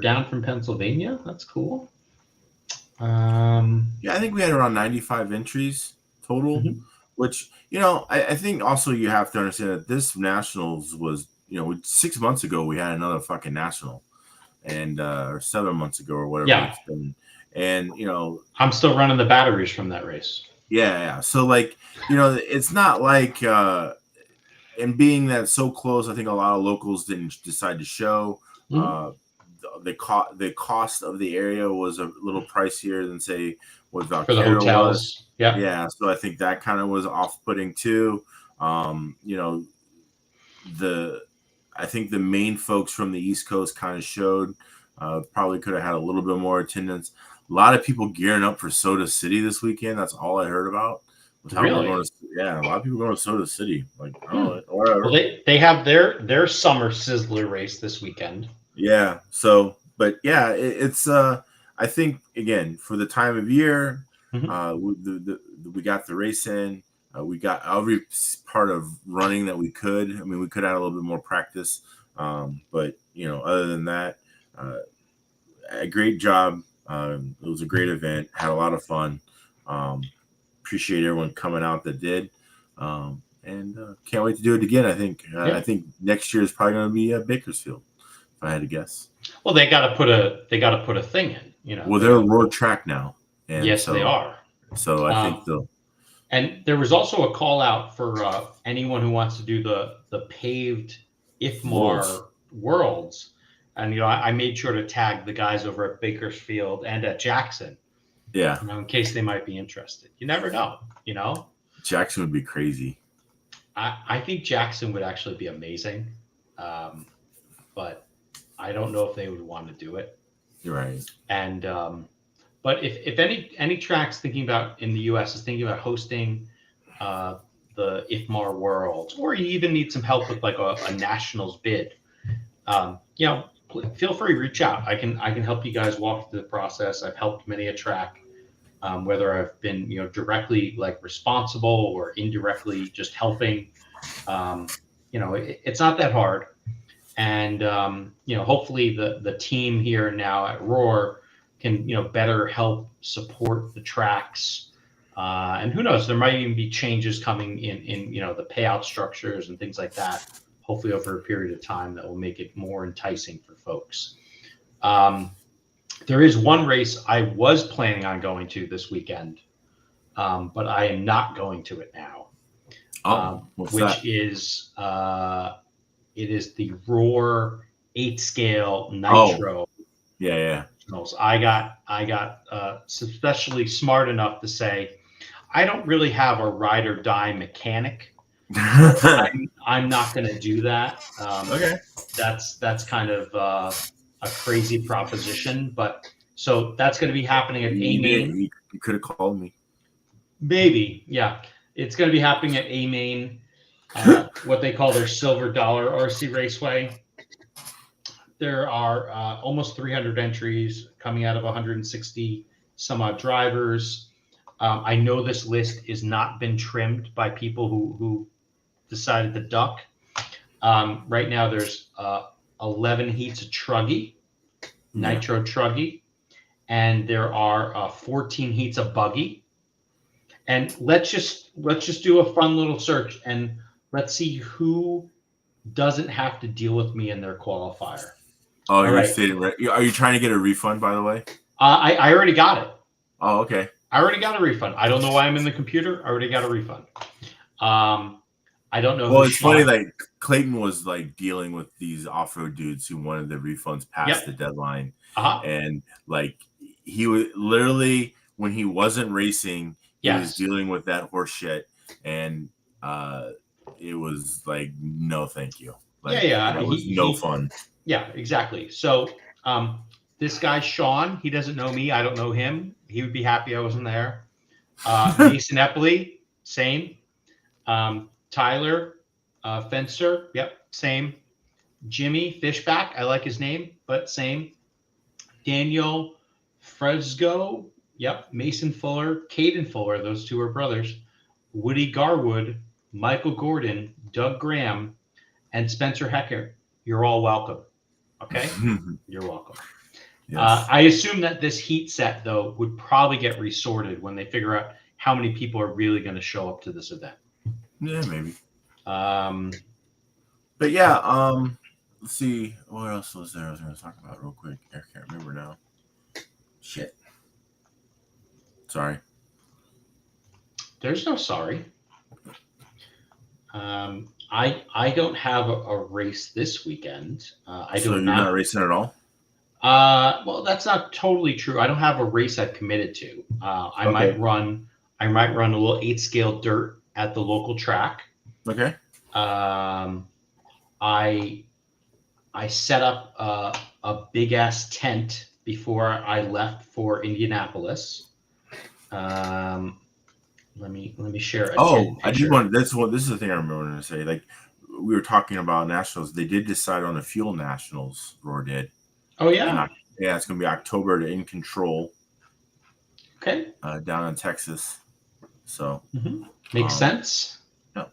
down from Pennsylvania. That's cool. Yeah, I think we had around 95 entries total, which, I think also you have to understand that this Nationals was, 6 months ago we had another fucking National, and or 7 months ago or whatever it's been. And, I'm still running the batteries from that race. Yeah. So, like, it's not like, and being that so close, I think a lot of locals didn't decide to show. The cost of the area was a little pricier than, say, what Valkyra for the hotels was. Yeah. So I think that kind of was off-putting too. I think the main folks from the East Coast kind of showed. Probably could have had a little bit more attendance. A lot of people gearing up for Soda City this weekend. That's all I heard about. Really? A lot of people going to Soda City. Like, whatever. Well, they have their summer sizzler race this weekend. Yeah. So, but yeah, it's I think again for the time of year, we got the race in. We got every part of running that we could. I mean, we could add a little bit more practice, but other than that, a great job. It was a great event. Had a lot of fun. Appreciate everyone coming out that did, and can't wait to do it again. I think next year is probably going to be Bakersfield, if I had to guess. Well, they got to put a thing in. Well, they're a road track now. And yes, they are. So I think they'll. And there was also a call out for anyone who wants to do the paved IFMAR Worlds. And, I made sure to tag the guys over at Bakersfield and at Jackson. Yeah. In case they might be interested. You never know, Jackson would be crazy. I think Jackson would actually be amazing. But I don't know if they would want to do it. You're right. And but if any tracks thinking about in the U.S. is thinking about hosting the IFMAR Worlds, or you even need some help with like a nationals bid, feel free to reach out. I can help you guys walk through the process. I've helped many a track, whether I've been directly like responsible or indirectly just helping. It's not that hard, and hopefully the team here now at Roar can better help support the tracks, and who knows, there might even be changes coming in the payout structures and things like that, hopefully over a period of time that will make it more enticing for folks. There is one race I was planning on going to this weekend, but I am not going to it now. What's which that? Is it is the Roar 8 scale Nitro. Yeah. I got especially smart enough to say, I don't really have a ride or die mechanic. I'm not going to do that. Okay. That's kind of a crazy proposition, but so that's going to be happening at A Main. You could have called me. Maybe, yeah. It's going to be happening at A Main, what they call their $Silver RC Raceway. There are almost 300 entries coming out of 160 some odd drivers. I know this list has not been trimmed by people who decided to duck. Right now, there's 11 heats of Truggy, Nitro Truggy, and there are 14 heats of Buggy. And let's just do a fun little search, and let's see who doesn't have to deal with me in their qualifier. Oh, you're stating right. Are you trying to get a refund, by the way? I already got it. Oh, okay. I already got a refund. I don't know why I'm in the computer. I already got a refund. I don't know. Well, it's funny. Like Clayton was like dealing with these off-road dudes who wanted the refunds past the deadline, and like he was literally when he wasn't racing, he was dealing with that horse shit, and it was like no, thank you. Like, it was no fun. Yeah, exactly. So this guy Sean, he doesn't know me. I don't know him. He would be happy I wasn't there. Mason Epley, same. Tyler Fencer, yep, same. Jimmy Fishback, I like his name, but same. Daniel Fresco, yep. Mason Fuller, Caden Fuller, those two are brothers. Woody Garwood, Michael Gordon, Doug Graham, and Spencer Hecker. You're all welcome. Okay? You're welcome. Yes. I assume that this heat set, though, would probably get resorted when they figure out how many people are really going to show up to this event. Yeah, maybe. But yeah, let's see. What else was there I was going to talk about real quick? I can't remember now. Shit. Sorry. There's no sorry. I don't have a race this weekend. So you're not racing at all? Well, that's not totally true. I don't have a race I've committed to. I might run a little 8 scale dirt at the local track. Okay. I set up a big ass tent before I left for Indianapolis. Let me share. I do want. This is the thing I remember to say. Like we were talking about nationals, they did decide on the fuel nationals. Roar did. Oh yeah. Yeah, it's gonna be October to In Control. Okay. Down in Texas. So Makes sense. Yeah.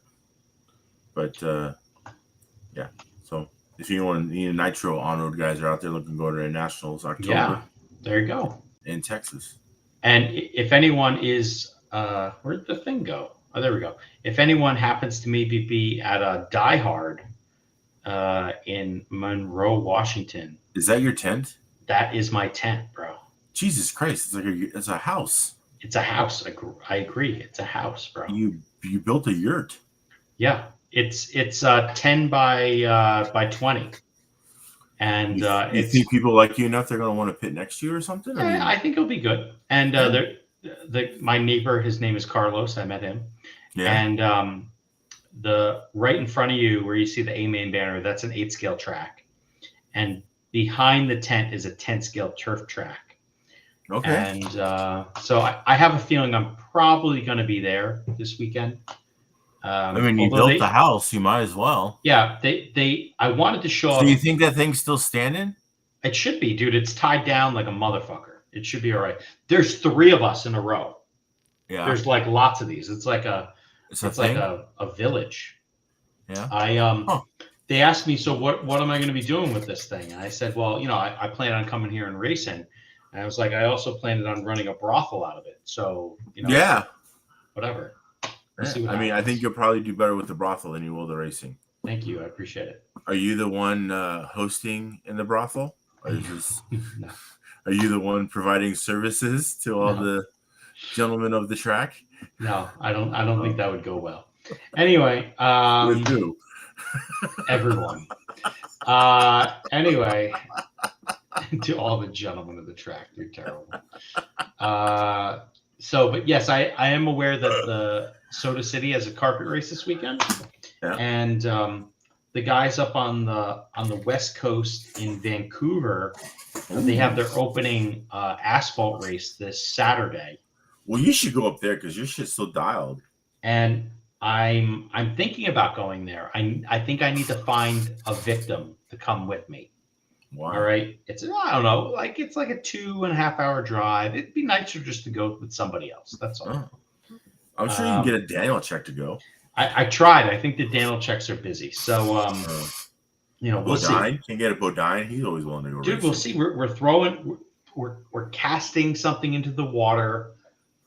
But yeah. So if anyone, Nitro on-road guys are out there looking to go to the Nationals October. Yeah, there you go. In Texas. And if anyone is, where'd the thing go? Oh, there we go. If anyone happens to maybe be at a Die Hard in Monroe, Washington. Is that your tent? That is my tent, bro. Jesus Christ. It's a house. It's a house. I agree. It's a house, bro. You built a yurt. Yeah. It's 10 by 20. And you think people like you enough they're going to want to pit next to you or something? Yeah, I think it'll be good. And my neighbor, his name is Carlos. I met him. Yeah. And the right in front of you where you see the A main banner, that's an 8-scale track. And behind the tent is a 10-scale turf track. Okay. And so I have a feeling I'm probably going to be there this weekend. You built the house, you might as well. Yeah, I wanted to show up. Do you think that thing's still standing? It should be, dude. It's tied down like a motherfucker. It should be all right. There's 3 of us in a row. Yeah. There's like lots of these. It's like it's like a village. Yeah. They asked me, so what am I going to be doing with this thing? And I said, well, I plan on coming here and racing. And I was like, I also planned on running a brothel out of it. So, yeah, whatever. We'll see what happens. I think you'll probably do better with the brothel than you will the racing. Thank you. I appreciate it. Are you the one hosting in the brothel? Or is this, No. Are you the one providing services to all the gentlemen of the track? No, I don't think that would go well. Anyway, with who? Everyone. Anyway, to all the gentlemen of the track, you're terrible. But yes, I am aware that the Soda City has a carpet race this weekend, and the guys up on the West Coast in Vancouver, they have their opening asphalt race this Saturday. Well, you should go up there because your shit's so dialed. And I'm thinking about going there. I think I need to find a victim to come with me. Wow. All right. I don't know, it's like a 2.5-hour drive. It'd be nicer just to go with somebody else. That's all. Oh. I'm sure you can get a Daniel check to go. I tried. I think the Daniel checks are busy. So we'll see. Can't get a Bodine. He's always willing to go. Dude, we'll see. We're casting something into the water.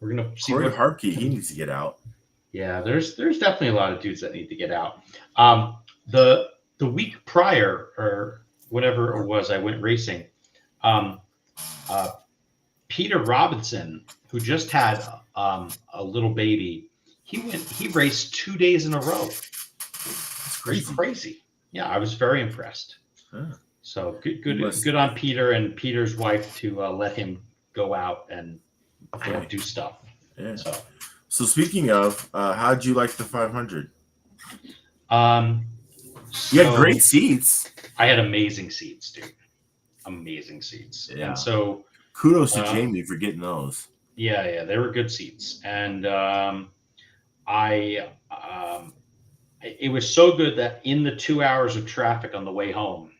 We're gonna see. Corey Hartke, he needs to get out. Yeah, there's definitely a lot of dudes that need to get out. The week prior or whatever it was, I went racing. Peter Robinson, who just had a little baby, he raced 2 days in a row. That's crazy. It was crazy. Yeah, I was very impressed. Huh. So good on Peter and Peter's wife to let him go out and do stuff. Yeah. So speaking of, how'd you like the 500? You had great seats. I had amazing seats, dude. Amazing seats. Yeah. And so kudos to Jamie for getting those. Yeah, they were good seats. And it was so good that in the 2 hours of traffic on the way home,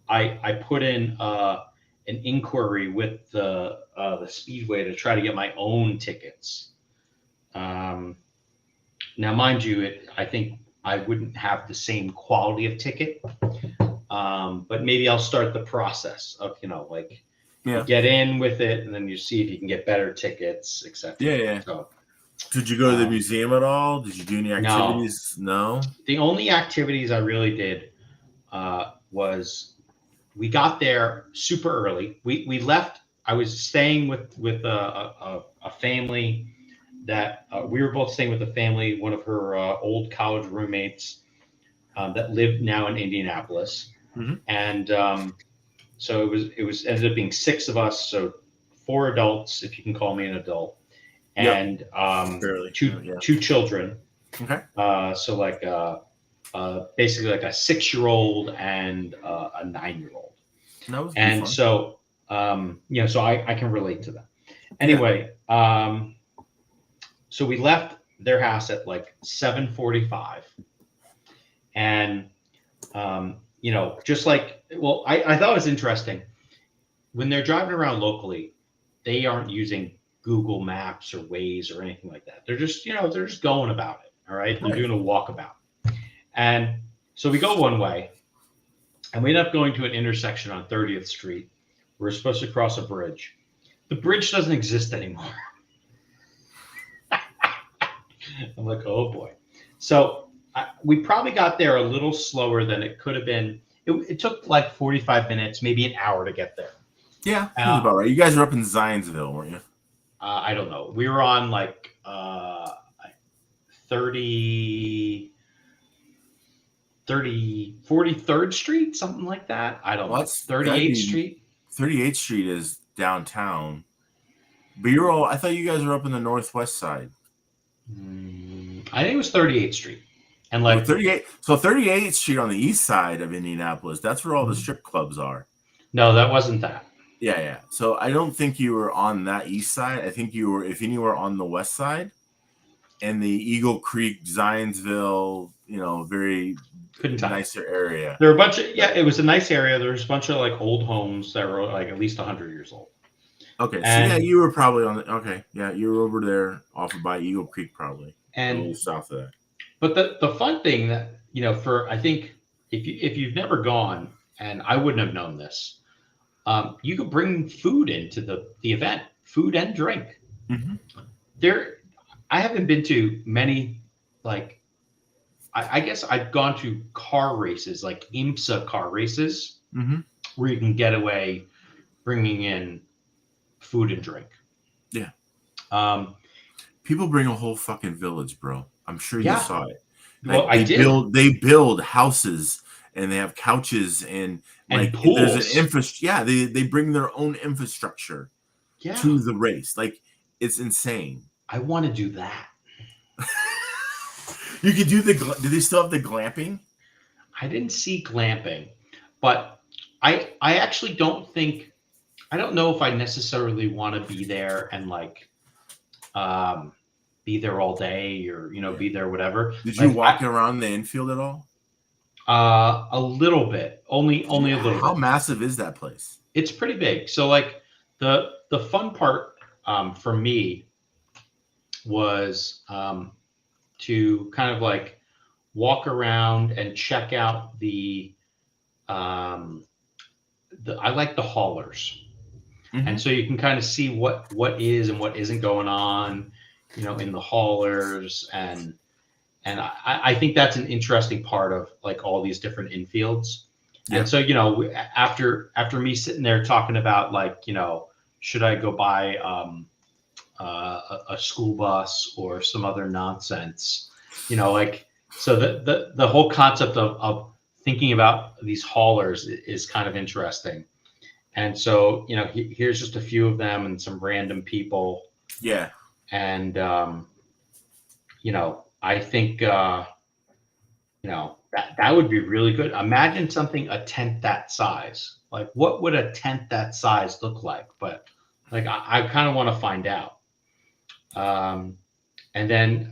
I put in an inquiry with the Speedway to try to get my own tickets. Now, mind you, I think I wouldn't have the same quality of ticket, but maybe I'll start the process of, get in with it, and then you see if you can get better tickets, etc. Yeah. So, did you go to the museum at all? Did you do any activities? No. The only activities I really did was we got there super early. We left. I was staying with a family that we were both staying with a family, one of her old college roommates that lived now in Indianapolis. Mm-hmm. And so it was ended up being 6 of us. So 4 adults, if you can call me an adult, and two children. Okay. So like basically like a 6-year-old and a 9-year-old. And so so I can relate to that. Anyway, so we left their house at like 7:45, and just like, well, I thought it was interesting when they're driving around locally, they aren't using Google Maps or Waze or anything like that. They're just, they're just going about it. All right. They're doing a walkabout. And so we go one way and we end up going to an intersection on 30th Street. We're supposed to cross a bridge. The bridge doesn't exist anymore. I'm like, oh boy. So we probably got there a little slower than it could have been. It took like 45 minutes, maybe an hour to get there. Yeah, that's about right. You guys were up in Zionsville, weren't you? I don't know. We were on like 43rd Street, something like that. I don't know. 38th Street. 38th Street is downtown. But you're all, I thought you guys were up in the northwest side. I think it was 38th Street. And like 38th Street on the east side of Indianapolis, that's where all the strip clubs are. No, that wasn't that. Yeah. So I don't think you were on that east side. I think you were, if anywhere, on the west side. And the Eagle Creek, Zionsville, very nicer area. There were a bunch of, it was a nice area. There was a bunch of like old homes that were like at least 100 years old. Okay, so you were probably on the, okay, yeah, you were over there off of by Eagle Creek probably. And a little south of that. But the fun thing that, for, I think if you've never gone, and I wouldn't have known this, you could bring food into the event, food and drink. Mm-hmm. I haven't been to many, like, I guess I've gone to car races, like IMSA car races, where you can get away bringing in food and drink. Yeah. People bring a whole fucking village, bro. I'm sure you saw it. Well, I did. They build houses and they have couches and like pools. There's an infrastructure. Yeah, they bring their own infrastructure to the race. Like, it's insane. I want to do that. You could do do they still have the glamping? I didn't see glamping, but I actually don't know if I necessarily want to be there and like be there all day or be there whatever. Did you walk around the infield at all? A little bit, only a little. How massive is that place? It's pretty big. So like the fun part for me was to kind of like walk around and check out I like the haulers. And so you can kind of see what is and what isn't going on, in the haulers. And I think that's an interesting part of like all these different infields. Yeah. And so, after me sitting there talking about like, should I go buy a school bus or some other nonsense, like, so the whole concept of thinking about these haulers is kind of interesting. And so, here's just a few of them and some random people. Yeah. And, I think, that would be really good. Imagine a tent that size. Like, what would a tent that size look like? But like, I kind of want to find out. And then,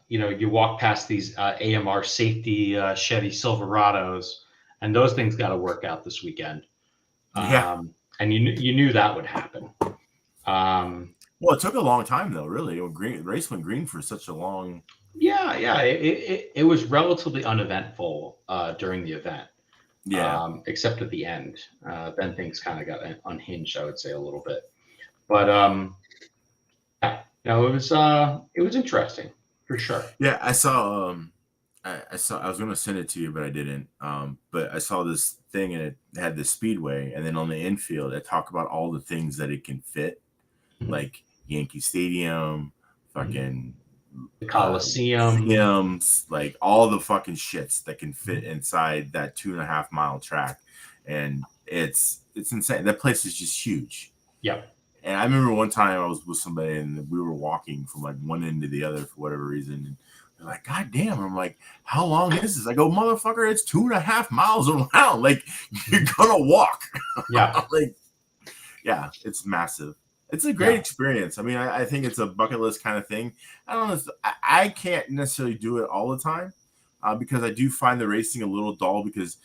you walk past these AMR safety Chevy Silverados, and those things got to work out this weekend. And you knew that would happen. Well, it took a long time though, really. The race went green for such a long. Yeah. It was relatively uneventful during the event. Yeah. Except at the end, then things kind of got unhinged, I would say, a little bit. But it was interesting for sure. Yeah, I saw. I was going to send it to you, but I didn't. But I saw this thing and it had the speedway, and then on the infield, it talked about all the things that it can fit, like Yankee Stadium, fucking the Coliseum, like all the fucking shits that can fit inside that 2.5 mile track, and it's insane. That place is just huge. Yep. And I remember one time I was with somebody and we were walking from like one end to the other for whatever reason. And they're like, God damn. I'm like, how long is this? I go, motherfucker, it's 2.5 miles around. Like, you're going to walk. Yeah. Like, yeah, it's massive. It's a great experience. I mean, I think it's a bucket list kind of thing. I don't know. I can't necessarily do it all the time because I do find the racing a little dull because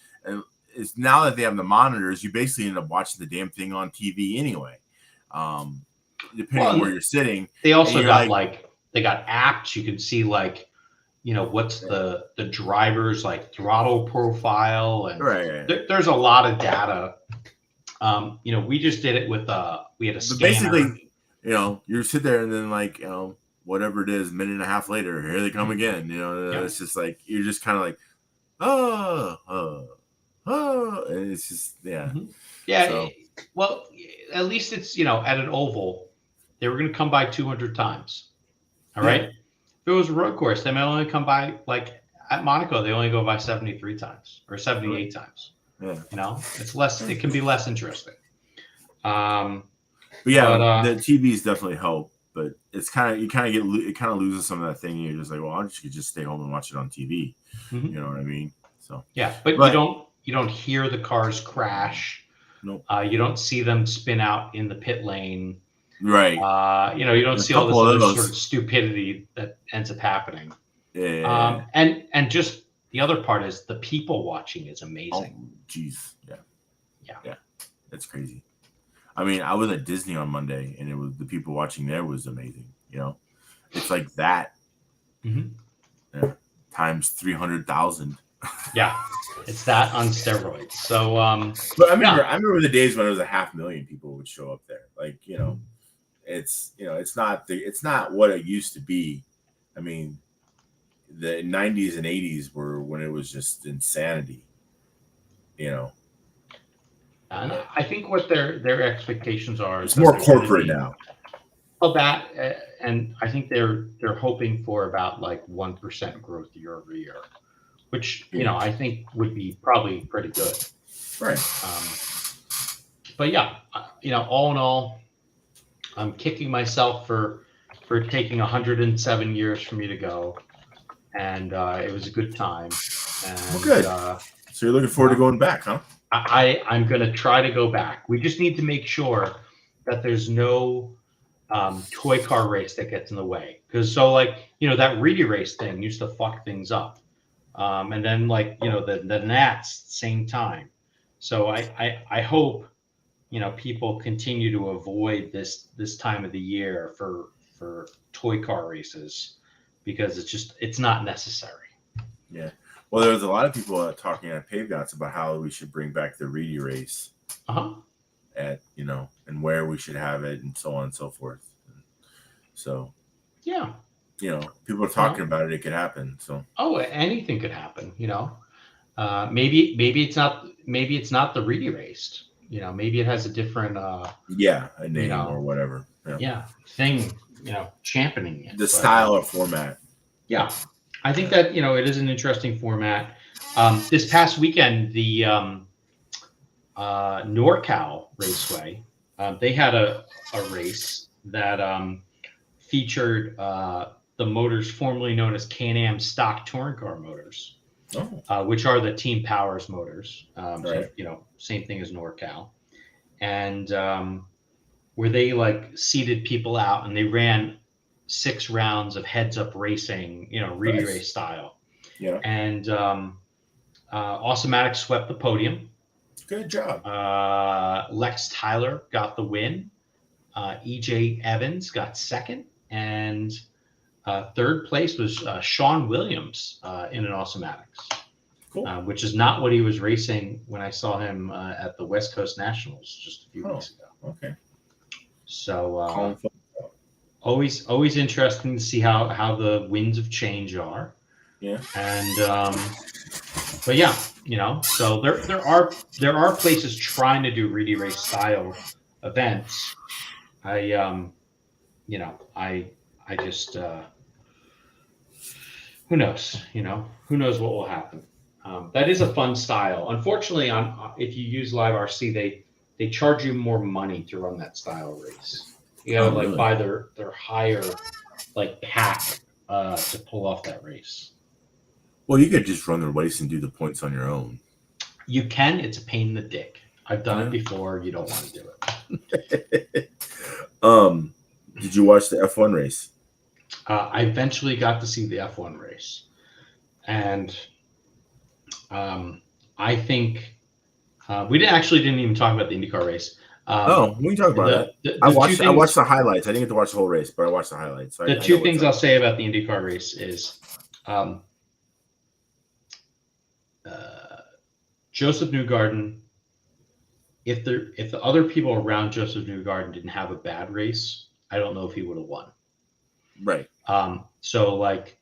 it's now that they have the monitors, you basically end up watching the damn thing on TV anyway. depending on where you're sitting. They also got like they got apps. You can see like, what's the driver's like throttle profile, and there's a lot of data. We just did it with we had a scanner. Basically, you sit there and then like, whatever it is, minute and a half later, here they come again. It's just like, you're just kind of like, and it's just, yeah. Mm-hmm. Yeah. So, well, at least it's, at an oval, they were going to come by 200 times. All right. If it was a road course, they might only come by, like at Monaco, they only go by 73 times or 78 times. Yeah. It's less, it can be less interesting. But yeah, the TVs definitely help, but it's it kind of loses some of that thing. And you're just like, well, I could just stay home and watch it on TV. Mm-hmm. You know what I mean? So yeah, but you don't hear the cars crash. Nope. You don't see them spin out in the pit lane. Right. You don't see all this other sort of stupidity that ends up happening. Yeah. And just the other part is the people watching is amazing. Oh, geez. Yeah. It's crazy. I mean, I was at Disney on Monday, and it was the people watching there was amazing. It's like that. Mm-hmm. Yeah, times 300,000. Yeah, it's that on steroids. So, but I remember the days when it was 500,000 people would show up there. Like, it's it's not what it used to be. I mean, the 90s and 80s were when it was just insanity. And I think what their expectations are is it's more corporate now. Well, that and I think they're hoping for about like 1% growth year over year, which I think would be probably pretty good. Right. But yeah, all in all, I'm kicking myself for taking 107 years for me to go, and it was a good time. And, well, good. So you're looking forward to going back, huh? I'm going to try to go back. We just need to make sure that there's no toy car race that gets in the way. Because that Reedy race thing used to fuck things up. And then the Nats, same time. So I hope, people continue to avoid this time of the year for toy car races, because it's not necessary. Yeah. Well, there was a lot of people talking at Paved about how we should bring back the Reedy race. At and where we should have it, and so on and so forth. So yeah, people are talking about it. It could happen. So anything could happen. Maybe it's not the Reedy race. Maybe it has a different a name or whatever. Thing. Championing it. The style or format. Yeah. I think that, it is an interesting format. This past weekend, the NorCal Raceway, they had a race that featured the motors formerly known as Can-Am stock touring car motors, which are the Team Powers motors. Right. So, same thing as NorCal. And where they seated people out, and they ran 6 rounds of heads-up racing, Reedy race style. Yeah. And Automatic swept the podium. Good job. Lex Tyler got the win. EJ Evans got second, and third place was Sean Williams in an Automatics. Cool. Which is not what he was racing when I saw him at the West Coast Nationals just a few weeks ago. Okay. So always interesting to see how the winds of change are. Yeah. And but yeah, so there are places trying to do Reedy race style events. I just who knows? Who knows what will happen? That is a fun style. Unfortunately, if you use Live RC, they charge you more money to run that style race. You gotta really? Buy their higher pack to pull off that race. Well, you could just run the race and do the points on your own. You can. It's a pain in the dick. I've done it before. You don't want to do it. Did you watch the F1 race? I eventually got to see the F1 race, and I think we didn't even talk about the IndyCar race. We can talk about that. I watched the highlights. I didn't get to watch the whole race, but I watched the highlights. So the two things I'll say about the IndyCar race is Joseph Newgarden. If the other people around Joseph Newgarden didn't have a bad race, I don't know if he would have won. Right. So like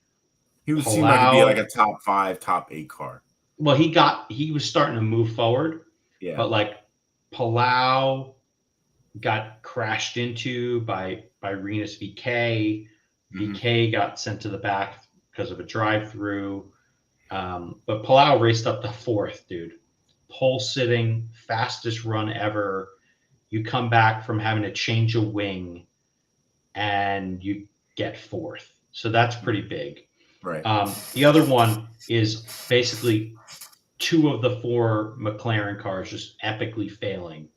he would seem like to be like a top 5, top 8 car. Well, he was starting to move forward. Yeah. But like Palau got crashed into by Rinus VK. VK got sent to the back because of a drive-through. But Palau raced up to 4th, dude. Pole sitting, fastest run ever. You come back from having to change a wing and you get 4th. So that's pretty big. Right. The other one is basically 2 of the 4 McLaren cars just epically failing.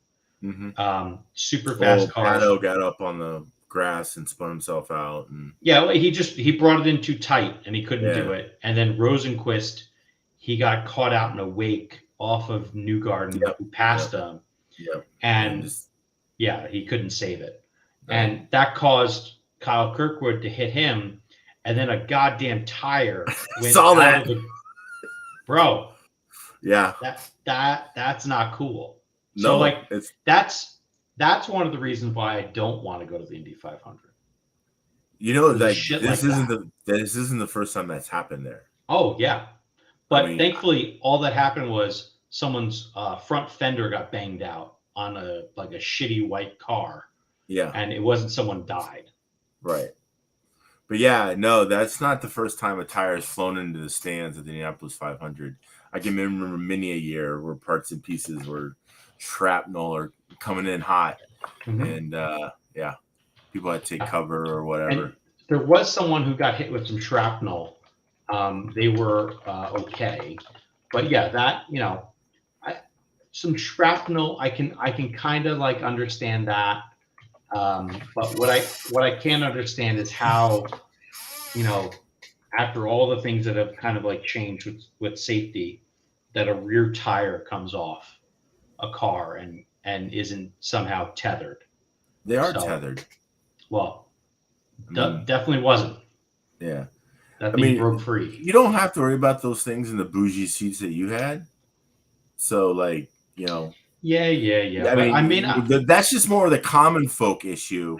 Super fast cars. Pato got up on the grass and spun himself out. And yeah, he brought it in too tight and he couldn't do it. And then Rosenquist, he got caught out in a wake off of Newgarden, who passed him. Yep. And he couldn't save it. Right. And that caused Kyle Kirkwood to hit him. And then a goddamn tire went out of the bro. Yeah. That's not cool. No, so like that's one of the reasons why I don't want to go to the Indy 500. You know, like this isn't the first time that's happened there. Oh yeah. But thankfully all that happened was someone's front fender got banged out on a shitty white car. Yeah. And it wasn't someone died. Right. But yeah, no, that's not the first time a tire has flown into the stands at the Indianapolis 500. I can remember many a year where parts and pieces were shrapnel or coming in hot. And people had to take cover or whatever. And there was someone who got hit with some shrapnel. They were okay. But yeah, that, some shrapnel, I can kind of like understand that. But what I can't understand is how, after all the things that have kind of like changed with safety, that a rear tire comes off a car and isn't somehow tethered. They are tethered. Well, definitely wasn't. Yeah. That thing broke free. You don't have to worry about those things in the bougie seats that you had. So like, Yeah. I mean, that's just more of the common folk issue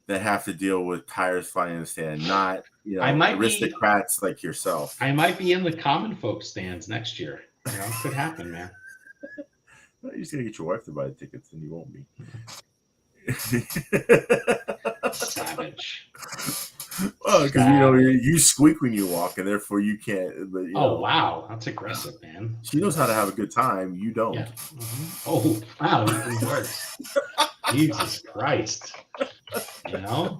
that have to deal with tires flying in the stand, not aristocrats like yourself. I might be in the common folk stands next year. Could happen, man. Well, you just gotta get your wife to buy the tickets, and you won't be. Savage. Well, because you squeak when you walk, and therefore you can't. But, wow, that's aggressive, man. She knows how to have a good time. You don't. Yeah. Oh wow, even worse. Jesus Christ. Oh,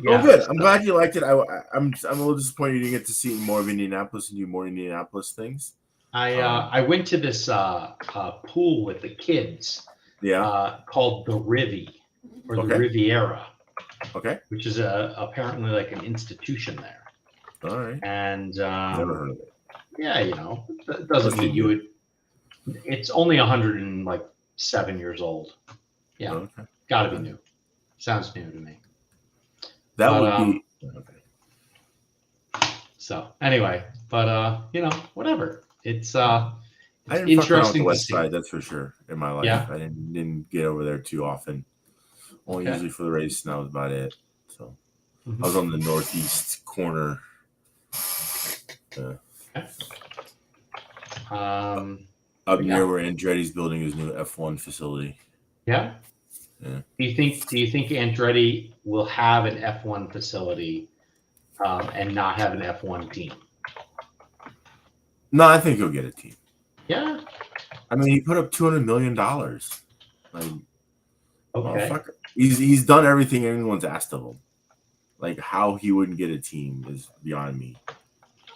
good. I'm glad you liked it. I'm a little disappointed you didn't get to see more of Indianapolis and do more Indianapolis things. I went to this pool with the kids. Yeah. Called the Rivi or the Riviera. Okay. Which is apparently like an institution there. All right. And never heard of it. Yeah, that doesn't mean you would. It's only 107 years old. Yeah, gotta be new. Sounds new to me. That would be okay. So anyway, but whatever. It's I didn't interesting the West Side, that's for sure. In my life, yeah. I didn't get over there too often. Only usually for the race, and that was about it. So I was on the northeast corner. Up near where Andretti's building his new F1 facility. Yeah. Do you think Andretti will have an F1 facility and not have an F1 team? No, I think he'll get a team. Yeah. I mean, he put up $200 million. Like, okay. He's done everything anyone's asked of him. Like, how he wouldn't get a team is beyond me.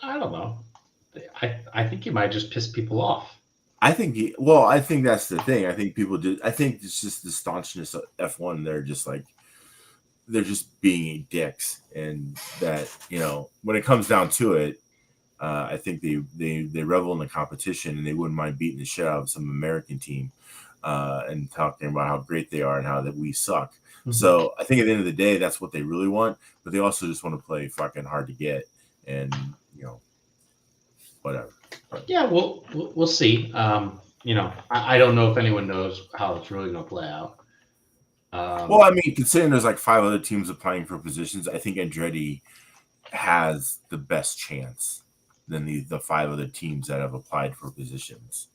I don't know. I think he might just piss people off. I think that's the thing. I think people do. I think it's just the staunchness of F1. They're just being dicks, and that when it comes down to it, I think they revel in the competition, and they wouldn't mind beating the shit out of some American team, and talking about how great they are and how that we suck. Mhm. So I think at the end of the day, that's what they really want, but they also just want to play fucking hard to get, and whatever. Yeah, we'll see. I don't know if anyone knows how it's really going to play out. Well, I mean, considering there's like 5 other teams applying for positions, I think Andretti has the best chance than the 5 other teams that have applied for positions.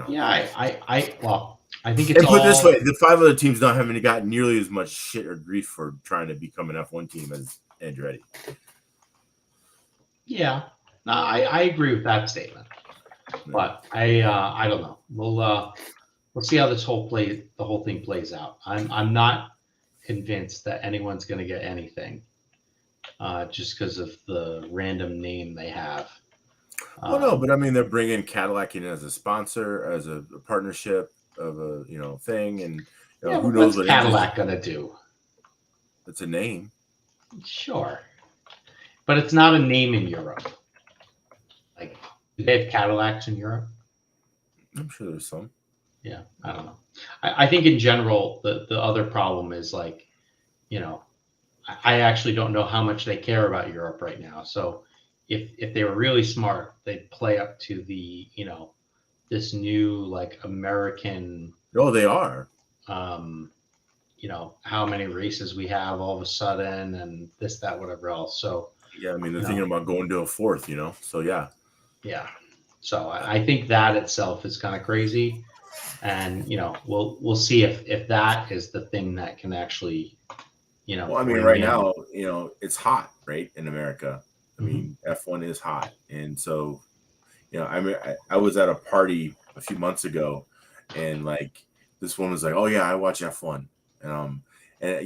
Yeah, I think it's and put it this all. way, the 5 other teams not having got nearly as much shit or grief for trying to become an F1 team as Andretti. Yeah, no, I agree with that statement, but I don't know. We'll see how the whole thing plays out. I'm not convinced that anyone's going to get anything, just because of the random name they have. Well, no, but I mean, they're bringing Cadillac in as a sponsor, as a partnership of a thing, and who knows what Cadillac going to do? It's a name, sure, but it's not a name in Europe. Like, do they have Cadillacs in Europe? I'm sure there's some. Yeah, I don't know. I think in general, the other problem is like, I actually don't know how much they care about Europe right now. So if they were really smart, they'd play up to the, this new like American. Oh, they are. How many races we have all of a sudden and this, that, whatever else. So yeah, I mean, they're thinking about going to a 4th, so yeah. Yeah. So I think that itself is kind of crazy. And, we'll see if that is the thing that can actually, Well, I mean, right now, it's hot, right, in America. I mean, F1 is hot. And so, I mean, I was at a party a few months ago, and like this one was like, "Oh yeah, I watch F1." And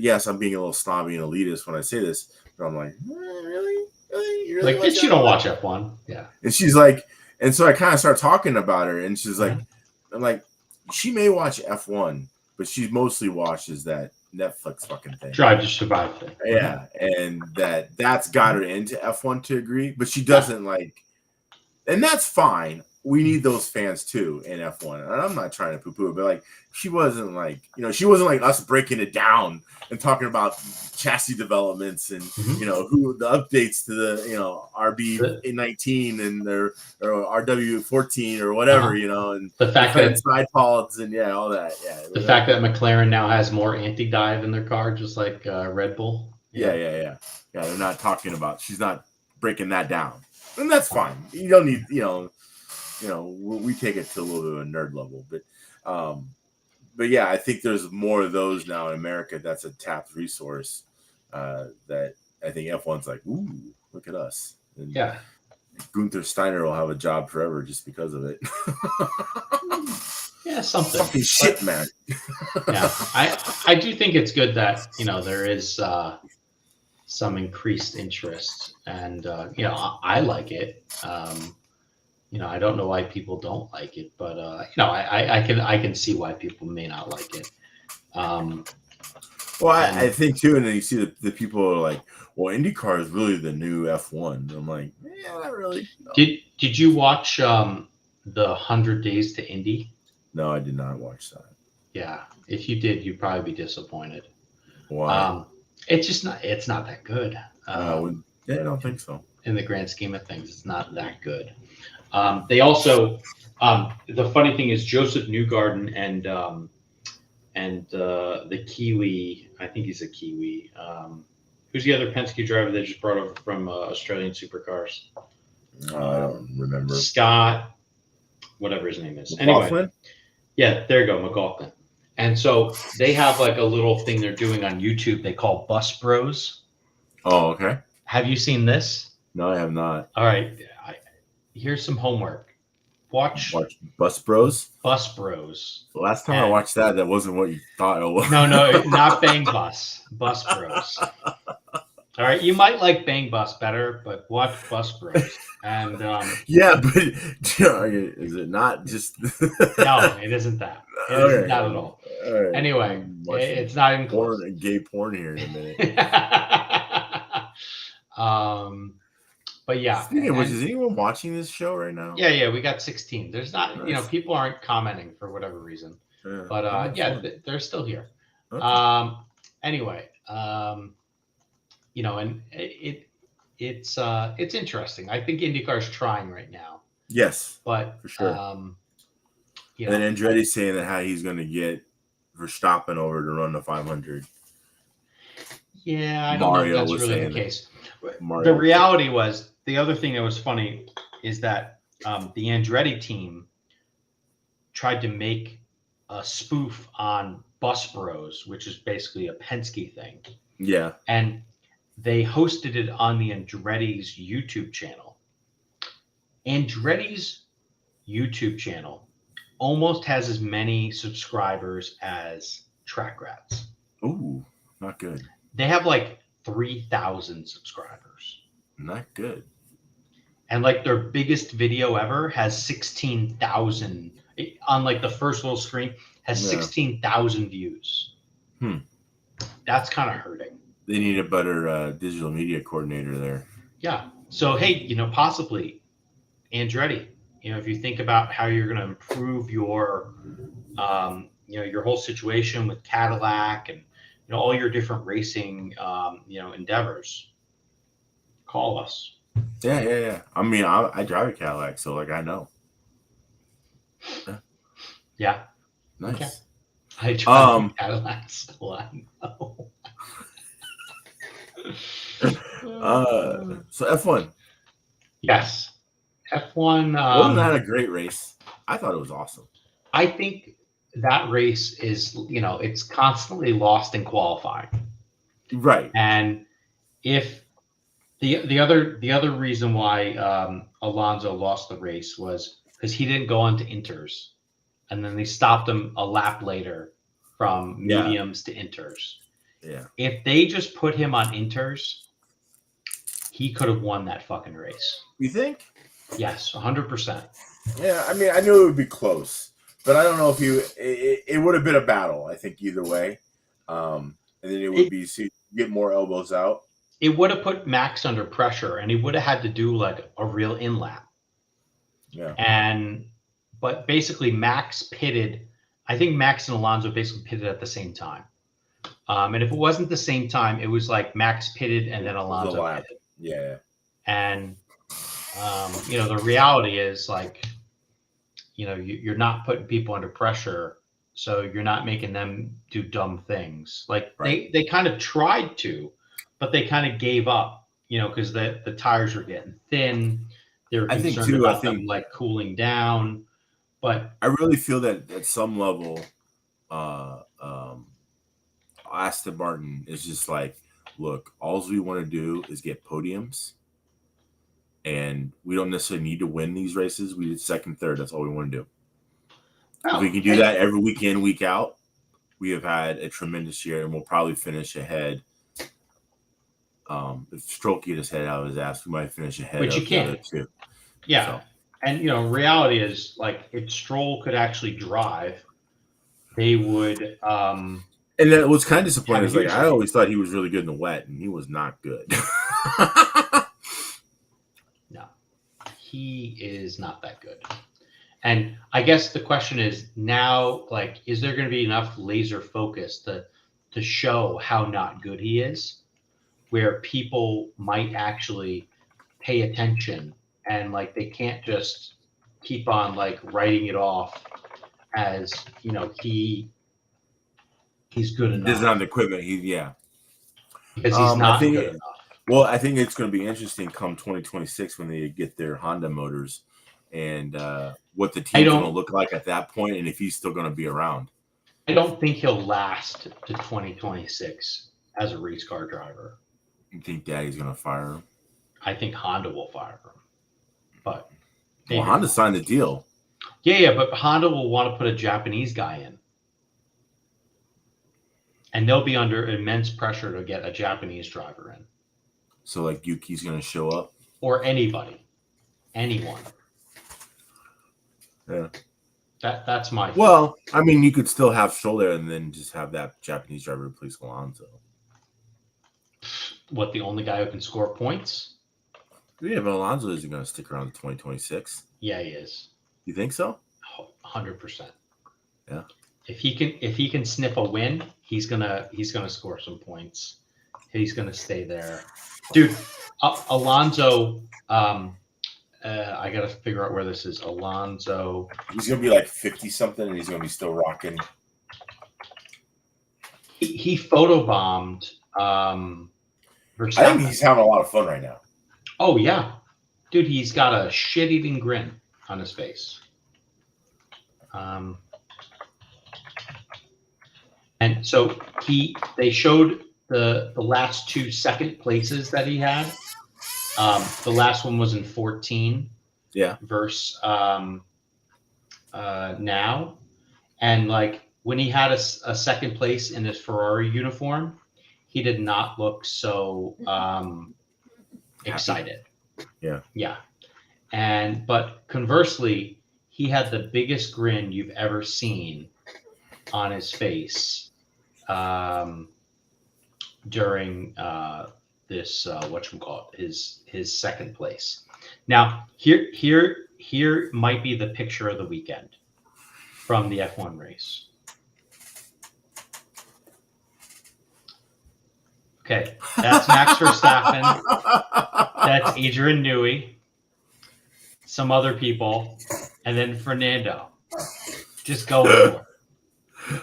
yes, I'm being a little snobby and elitist when I say this, but I'm like, really? You really like, bitch, you don't watch F1? Yeah. And she's like, and so I kind of start talking about her, and she's like, I'm like, she may watch F1, but she mostly watches that Netflix fucking thing, Drive to Survive thing. Yeah, and that's got her into F1 to agree, but she doesn't like, and that's fine. We need those fans too in F1, and I'm not trying to poo-poo it, but like she wasn't like us breaking it down and talking about chassis developments and who the updates to the RB19 and their or RW14 or whatever and the fact that side pods and all that the fact that McLaren now has more anti-dive in their car, just like Red Bull. Yeah. They're not talking about. She's not breaking that down, and that's fine. You don't need we take it to a little bit of a nerd level, but yeah, I think there's more of those now in America. That's a tapped resource that I think F1's like, ooh, look at us. And Gunther Steiner will have a job forever just because of it. Yeah, something. Fucking shit, man. Yeah, I do think it's good that there is some increased interest, and I like it. I don't know why people don't like it, but I can see why people may not like it. I think too, and then you see the people are like, "Well, IndyCar is really the new F1." I'm like, "Yeah, not really." No. Did you watch the 100 Days to Indy? No, I did not watch that. Yeah, if you did, you'd probably be disappointed. Why? It's just not. It's not that good. I don't think so. In the grand scheme of things, it's not that good. They also, the funny thing is Joseph Newgarden and the Kiwi, I think he's a Kiwi. Who's the other Penske driver they just brought over from Australian Supercars? I don't remember. Scott, whatever his name is. McLaughlin? Anyway, yeah, there you go, McLaughlin. And so they have like a little thing they're doing on YouTube they call Bus Bros. Oh, okay. Have you seen this? No, I have not. All right. Here's some homework. Watch Bus Bros. Bus Bros. The last time I watched that wasn't what you thought it was. No, not Bang Bus. Bus Bros. All right, you might like Bang Bus better, but watch Bus Bros. And yeah, but is it not just? No, it isn't that. It isn't that at all. Right. Anyway, it's not even close. Gay porn here in a minute. But yeah, Speaking of which, is anyone watching this show right now? yeah, we got 16. There's not, Nice. people aren't commenting for whatever reason. Yeah, But they're still here. okay. Anyway, and it's interesting. I think IndyCar's trying right now. Yes, But for sure. and then Andretti's saying that how he's going to get Verstappen over to run the 500. Yeah, I don't know if that's really the case. The reality was, the other thing that was funny is that the Andretti team tried to make a spoof on Bus Bros, which is basically a Penske thing. Yeah. And they hosted it on the Andretti's YouTube channel. Andretti's YouTube channel almost has as many subscribers as Track Rats. Ooh, not good. They have like 3,000 subscribers. Not good. And like their biggest video ever has 16,000 on like the first little screen has 16,000 views. That's kind of hurting. They need a better digital media coordinator there. Yeah. So, hey, possibly Andretti, if you think about how you're going to improve your, your whole situation with Cadillac and, all your different racing, endeavors, call us. Yeah. I mean, I drive a Cadillac, so like I know. Yeah. Nice. Okay. I drive a Cadillac, so I know. So F1. Yes. F1. Wasn't that a great race? I thought it was awesome. I think that race is, it's constantly lost in qualifying. Right. And if the other reason why Alonso lost the race was because he didn't go on to inters, and then they stopped him a lap later from mediums to inters. Yeah. If they just put him on inters, he could have won that fucking race. You think? Yes, 100%. Yeah, I mean, I knew it would be close, but I don't know if it would have been a battle, I think, either way. And then it would be get more elbows out. It would have put Max under pressure, and he would have had to do like a real in-lap. Yeah. But basically Max pitted. I think Max and Alonso basically pitted at the same time. And if it wasn't the same time, it was like Max pitted and then Alonso pitted. Yeah. And the reality is like, you're not putting people under pressure, so you're not making them do dumb things. Like they kind of tried to, but they kind of gave up, because the tires were getting thin. They were concerned about them like cooling down. But I really feel that at some level, Aston Martin is just like, look, all we want to do is get podiums. And we don't necessarily need to win these races. We did second, third. That's all we want to do. If we can do that every week in, week out, we have had a tremendous year, and we'll probably finish ahead. If Stroll get his head out of his ass, we might finish ahead. Which you can. Too. Yeah. So. And, reality is, like, if Stroll could actually drive, they would. And that was kind of disappointing. Is like I always thought he was really good in the wet, and he was not good. No, he is not that good. And I guess the question is now, like, is there going to be enough laser focus to show how not good he is, where people might actually pay attention and like they can't just keep on like writing it off as he's good enough. Doesn't have the equipment. Because he's not good enough. Well, I think it's going to be interesting come 2026 when they get their Honda motors and what the team's going to look like at that point, and if he's still going to be around. I don't think he'll last to 2026 as a race car driver. You think Daddy's going to fire him? I think Honda will fire him. But Honda signed the deal. Yeah, but Honda will want to put a Japanese guy in. And they'll be under immense pressure to get a Japanese driver in. So, like, Yuki's going to show up? Or anybody. Anyone. Yeah. That's my thing. Well, I mean, you could still have Stroll there and then just have that Japanese driver replace Alonso. What, the only guy who can score points? Yeah, but Alonso isn't going to stick around to 2026. Yeah, he is. You think so? 100%. Yeah. If he can snip a win, he's gonna score some points. He's gonna stay there, dude. Alonso. I gotta figure out where this is. Alonso. He's going to be like 50 something, and he's going to be still rocking. He photobombed. I think he's having a lot of fun right now. Oh yeah, dude. He's got a shit-eating grin on his face. And so they showed the last 2 second places that he had. The last one was in 14. Yeah. Versus now, and like when he had a second place in his Ferrari uniform, he did not look so excited. Yeah. Yeah. But conversely, he had the biggest grin you've ever seen on his face during this his second place. Now here might be the picture of the weekend from the F1 race. Okay, that's Max Verstappen. That's Adrian Newey. Some other people, and then Fernando. Just going for it.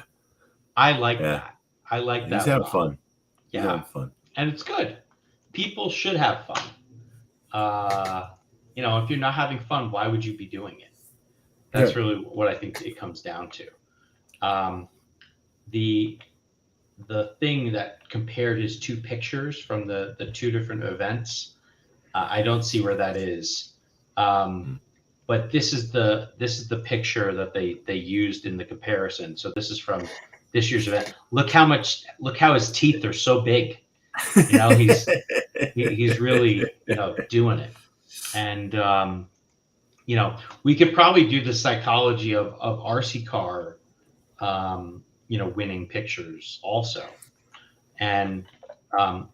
I like that. I like that. He's having fun. Yeah, he's having fun, and it's good. People should have fun. If you're not having fun, why would you be doing it? That's really what I think it comes down to. The thing that compared his 2 pictures from the 2 different events, I don't see where that is. But this is the picture that they used in the comparison. So this is from this year's event. Look how his teeth are so big. He's really doing it. And we could probably do the psychology of RC car winning pictures also. And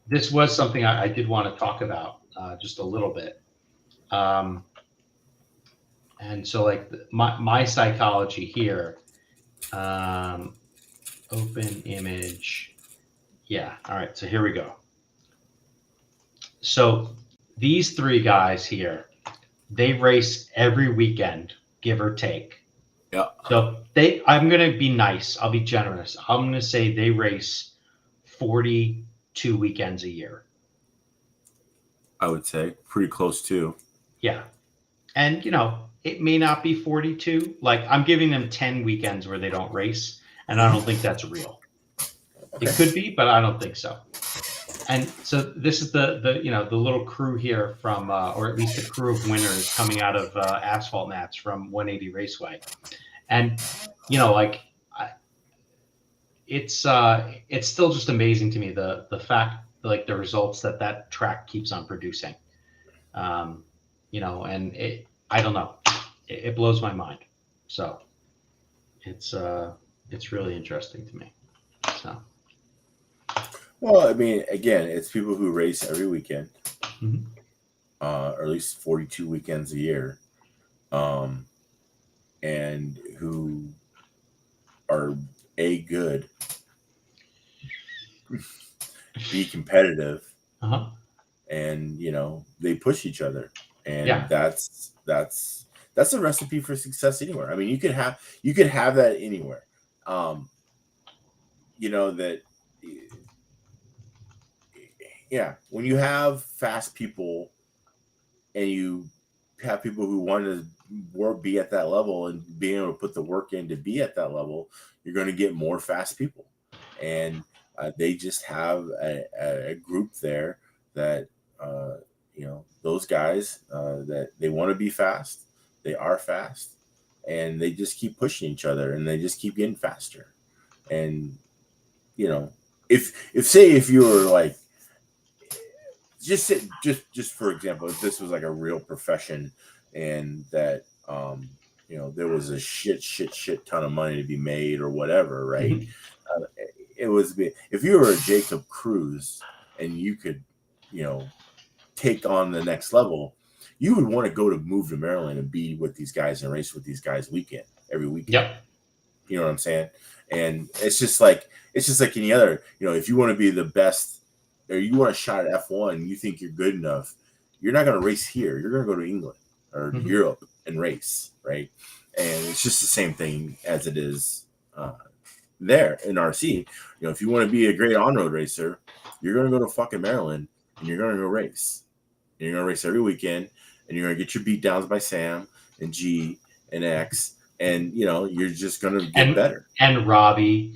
this was something I did want to talk about just a little bit. And so like my psychology here, open image. Yeah. All right. So here we go. So these 3 guys here, they race every weekend, give or take. Yeah. So I'm going to be nice. I'll be generous. I'm going to say they race 42 weekends a year. I would say pretty close to. Yeah. And, it may not be 42. Like I'm giving them 10 weekends where they don't race. And I don't think that's real. Okay. It could be, but I don't think so. And so this is the little crew here from, or at least a crew of winners coming out of asphalt mats from 180 Raceway. And, it's still just amazing to me, the fact, like the results that track keeps on producing. And I don't know, it blows my mind. So it's really interesting to me. So. Well, I mean, again, it's people who race every weekend, mm-hmm. Or at least 42 weekends a year, and who are good, be competitive, and they push each other, and that's a recipe for success anywhere. I mean, you could have that anywhere. That. Yeah, when you have fast people and you have people who want to be at that level and being able to put the work in to be at that level, you're going to get more fast people. And they just have a group there that, those guys that they want to be fast, they are fast, and they just keep pushing each other and they just keep getting faster. And, if you were like, just for example, if this was like a real profession and that there was a shit ton of money to be made or whatever, right? Mm-hmm. It was if you were a Jacob Cruz and you could take on the next level, you would want to move to Maryland and be with these guys and race with these guys every weekend. Yep. You know what I'm saying? And it's just like any other, if you want to be the best or you want a shot at F1 and you think you're good enough, you're not going to race here. You're going to go to England or Europe and race, right? And it's just the same thing as it is there in RC. If you want to be a great on-road racer, you're going to go to fucking Maryland and you're going to go race. And you're going to race every weekend and you're going to get your beat downs by Sam and G and X. And, you're just going to get better. And Robbie.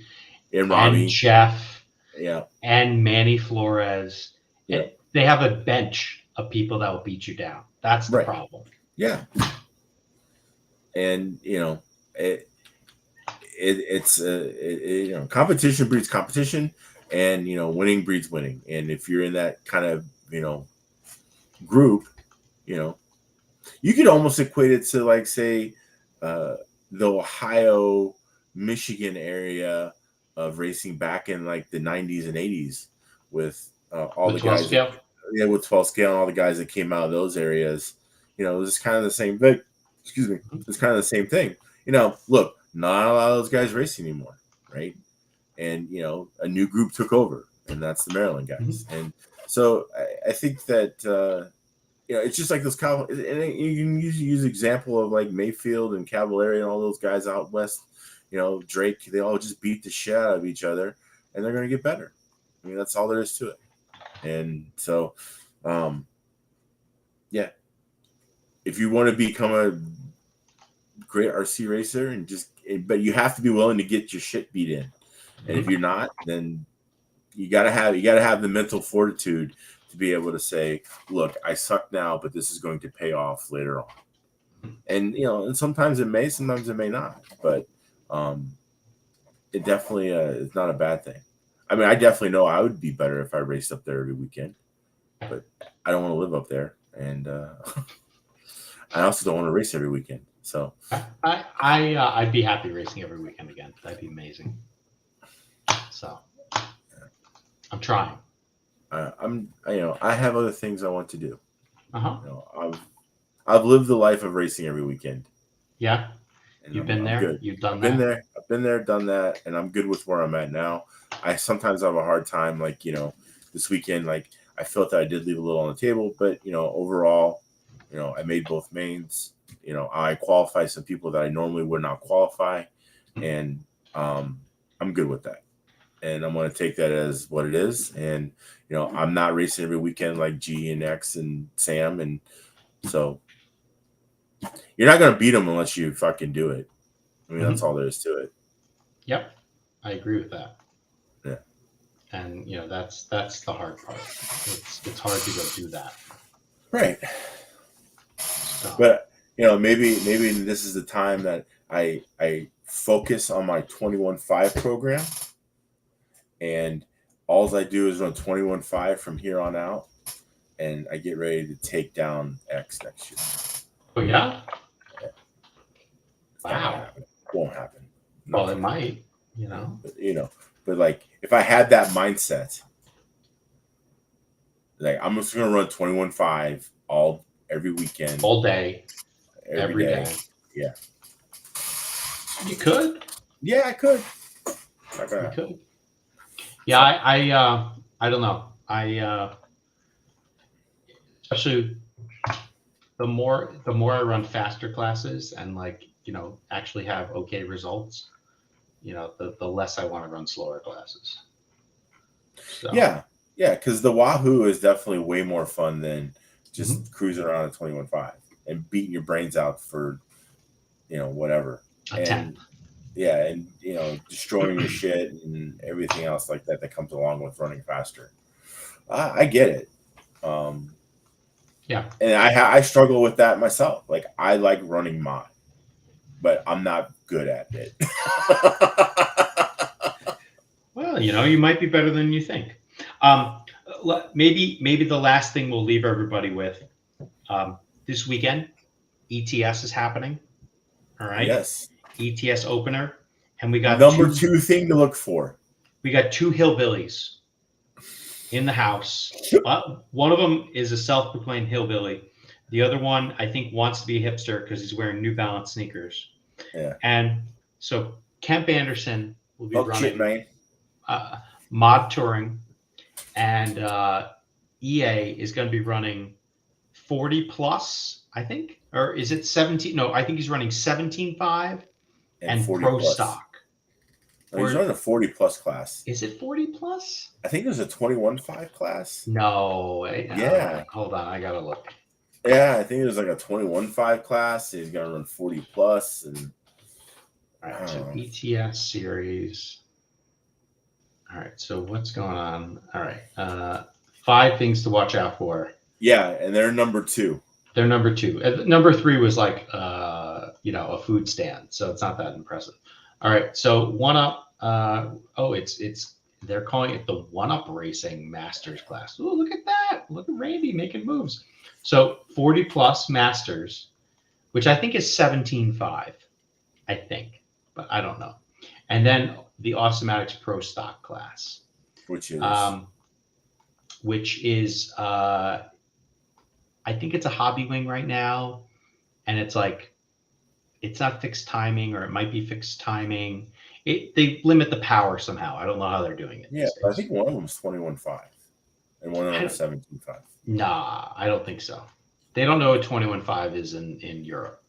And Jeff. Yeah. And Manny Flores. Yeah. They have a bench of people that will beat you down. That's the problem. Yeah. And, it's competition breeds competition and, winning breeds winning. And if you're in that kind of, group, you could almost equate it to like, say, the Ohio, Michigan area of racing back in like the 90s and 80s with all the guys. With 12 scale and all the guys that came out of those areas. It was kind of the same thing. Excuse me. It's kind of the same thing. Look, not a lot of those guys racing anymore, right? And, a new group took over, and that's the Maryland guys. And so I think that, it's just like those and you can use example of like Mayfield and Cavallari and all those guys out west, Drake, they all just beat the shit out of each other and they're going to get better. I mean, that's all there is to it. And so, if you want to become a great RC racer but you have to be willing to get your shit beat in. And if you're not, then you gotta have the mental fortitude to be able to say, look, I suck now, but this is going to pay off later on. And, and sometimes it may not, but it definitely is not a bad thing. I mean, I definitely know I would be better if I raced up there every weekend, but I don't want to live up there. And I also don't want to race every weekend. So I'd be happy racing every weekend again. That'd be amazing. So I'm trying. I have other things I want to do. I've lived the life of racing every weekend. Yeah. You've been there. Good. You've done that. I've been there, done that, and I'm good with where I'm at now. I sometimes have a hard time, like, this weekend, like I felt that I did leave a little on the table, but overall, I made both mains. I qualified some people that I normally would not qualify, and I'm good with that. And I'm going to take that as what it is. And, I'm not racing every weekend like G and X and Sam. And so you're not going to beat them unless you fucking do it. I mean, that's all there is to it. Yep. I agree with that. Yeah. And, that's the hard part. It's hard to go do that. Right. So. But, maybe this is the time that I focus on my 21.5 program. And all I do is run 21.5 from here on out, and I get ready to take down X next year. Oh yeah! Wow. It won't happen. Well, it might. But like if I had that mindset, like I'm just gonna run 21.5 every weekend, all day, every day. Yeah. You could. Yeah, I could. You could. Yeah, I don't know. Especially the more I run faster classes and actually have okay results, the less I want to run slower classes. So. Yeah, because the Wahoo is definitely way more fun than just cruising around at 21.5 and beating your brains out for, whatever. Yeah, and destroying your shit and everything else like that comes along with running faster. I get it. Yeah, and I struggle with that myself. Like I like running mod, but I'm not good at it. Well, you might be better than you think. Maybe the last thing we'll leave everybody with this weekend, ETS is happening. All right. Yes. ETS opener, and we got number two thing to look for. We got two hillbillies in the house. One of them is a self-proclaimed hillbilly. The other one, I think, wants to be a hipster because he's wearing New Balance sneakers. Yeah. And so Kemp Anderson will be Fuck shit, running man. mod touring, and EA is going to be running 40 plus, I think, or is it 17? No, I think he's running 17.5 and 40 pro plus. stock. No, he's running a 40 plus class. Is it 40 plus? I think there's a 21.5 class. No. Yeah. Hold on, I gotta look. Yeah, I think there's like a 21.5 class. He's gonna run 40 plus, and All right, so ETS series. All right, so what's going on? All right, 5 things to watch out for. Yeah, and they're number 2. They're number 2. Number 3 was like, a food stand, so it's not that impressive. All right, so One Up. It's they're calling it the One Up Racing Masters class. Oh, look at that! Look at Randy making moves. So 40 plus Masters, which I think is 17.5, I think, but I don't know. And then the Awesomatics Pro Stock class, Which is I think it's a hobby wing right now, and it's like it's not fixed timing, or it might be fixed timing. They limit the power somehow. I don't know how they're doing it. Yeah, I think one of them is 21.5 and one of them is 17.5. Nah, I don't think so. They don't know what 21.5 is in Europe.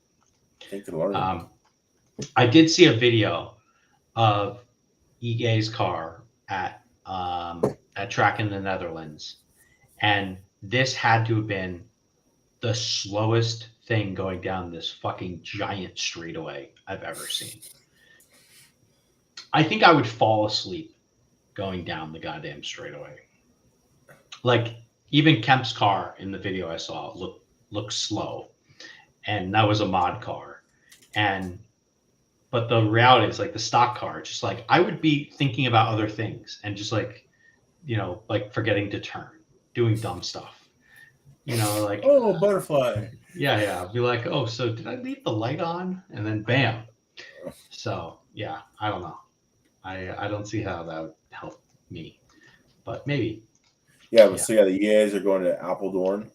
I think they're learning. I did see a video of EA's car at track in the Netherlands, and this had to have been the slowest thing going down this fucking giant straightaway I've ever seen. I think I would fall asleep going down the goddamn straightaway. Like, even Kemp's car in the video I saw looked slow, and that was a mod car. But the reality is, like, the stock car, just like I would be thinking about other things and just like forgetting to turn, doing dumb stuff. Like, oh, butterfly. Yeah. I'd be like, oh, so did I leave the light on? And then bam. So yeah, I don't know. I don't see how that would help me, but maybe. Yeah, but so the EAs are going to Apeldoorn,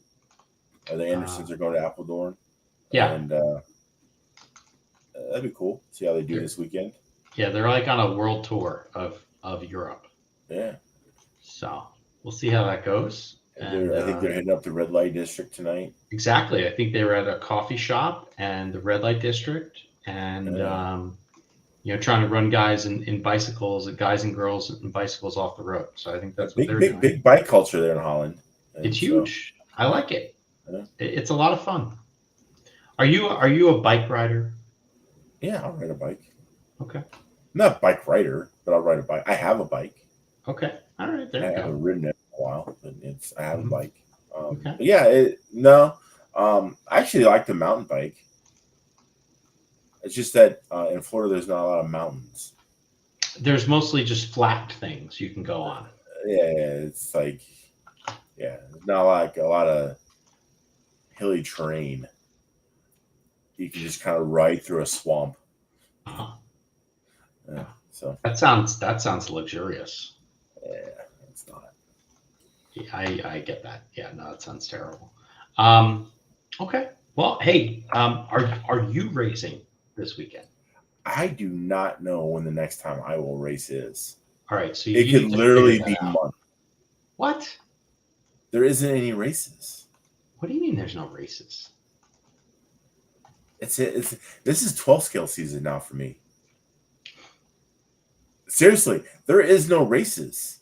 or the Andersons are going to Apeldoorn. Yeah, and that'd be cool. See how they do this weekend. Yeah, they're like on a world tour of Europe. Yeah. So we'll see how that goes. And I think they're heading up to Red Light District tonight. Exactly. I think they were at a coffee shop and the Red Light District, and trying to run guys in bicycles, guys and girls in bicycles off the road. So I think that's what they're doing. Big bike culture there in Holland. And it's huge. I like it. Yeah. It's a lot of fun. Are you a bike rider? Yeah, I'll ride a bike. Okay. I'm not a bike rider, but I'll ride a bike. I have a bike. Okay. All right. There you go. I haven't ridden it in a while, but I have a bike. Okay. But yeah, I actually like the mountain bike. It's just that in Florida, there's not a lot of mountains. There's mostly just flat things you can go on. Yeah, it's like, there's not like a lot of hilly terrain. You can just kind of ride through a swamp. Uh-huh. Yeah, so that sounds luxurious. Yeah, it's not. Yeah, I get that. Yeah, no, it sounds terrible. Okay. Well, hey, are you racing this weekend? I do not know when the next time I will race is. All right, so it could literally be a month. What? There isn't any races. What do you mean there's no races? This is 12 scale season now for me. Seriously, there is no races.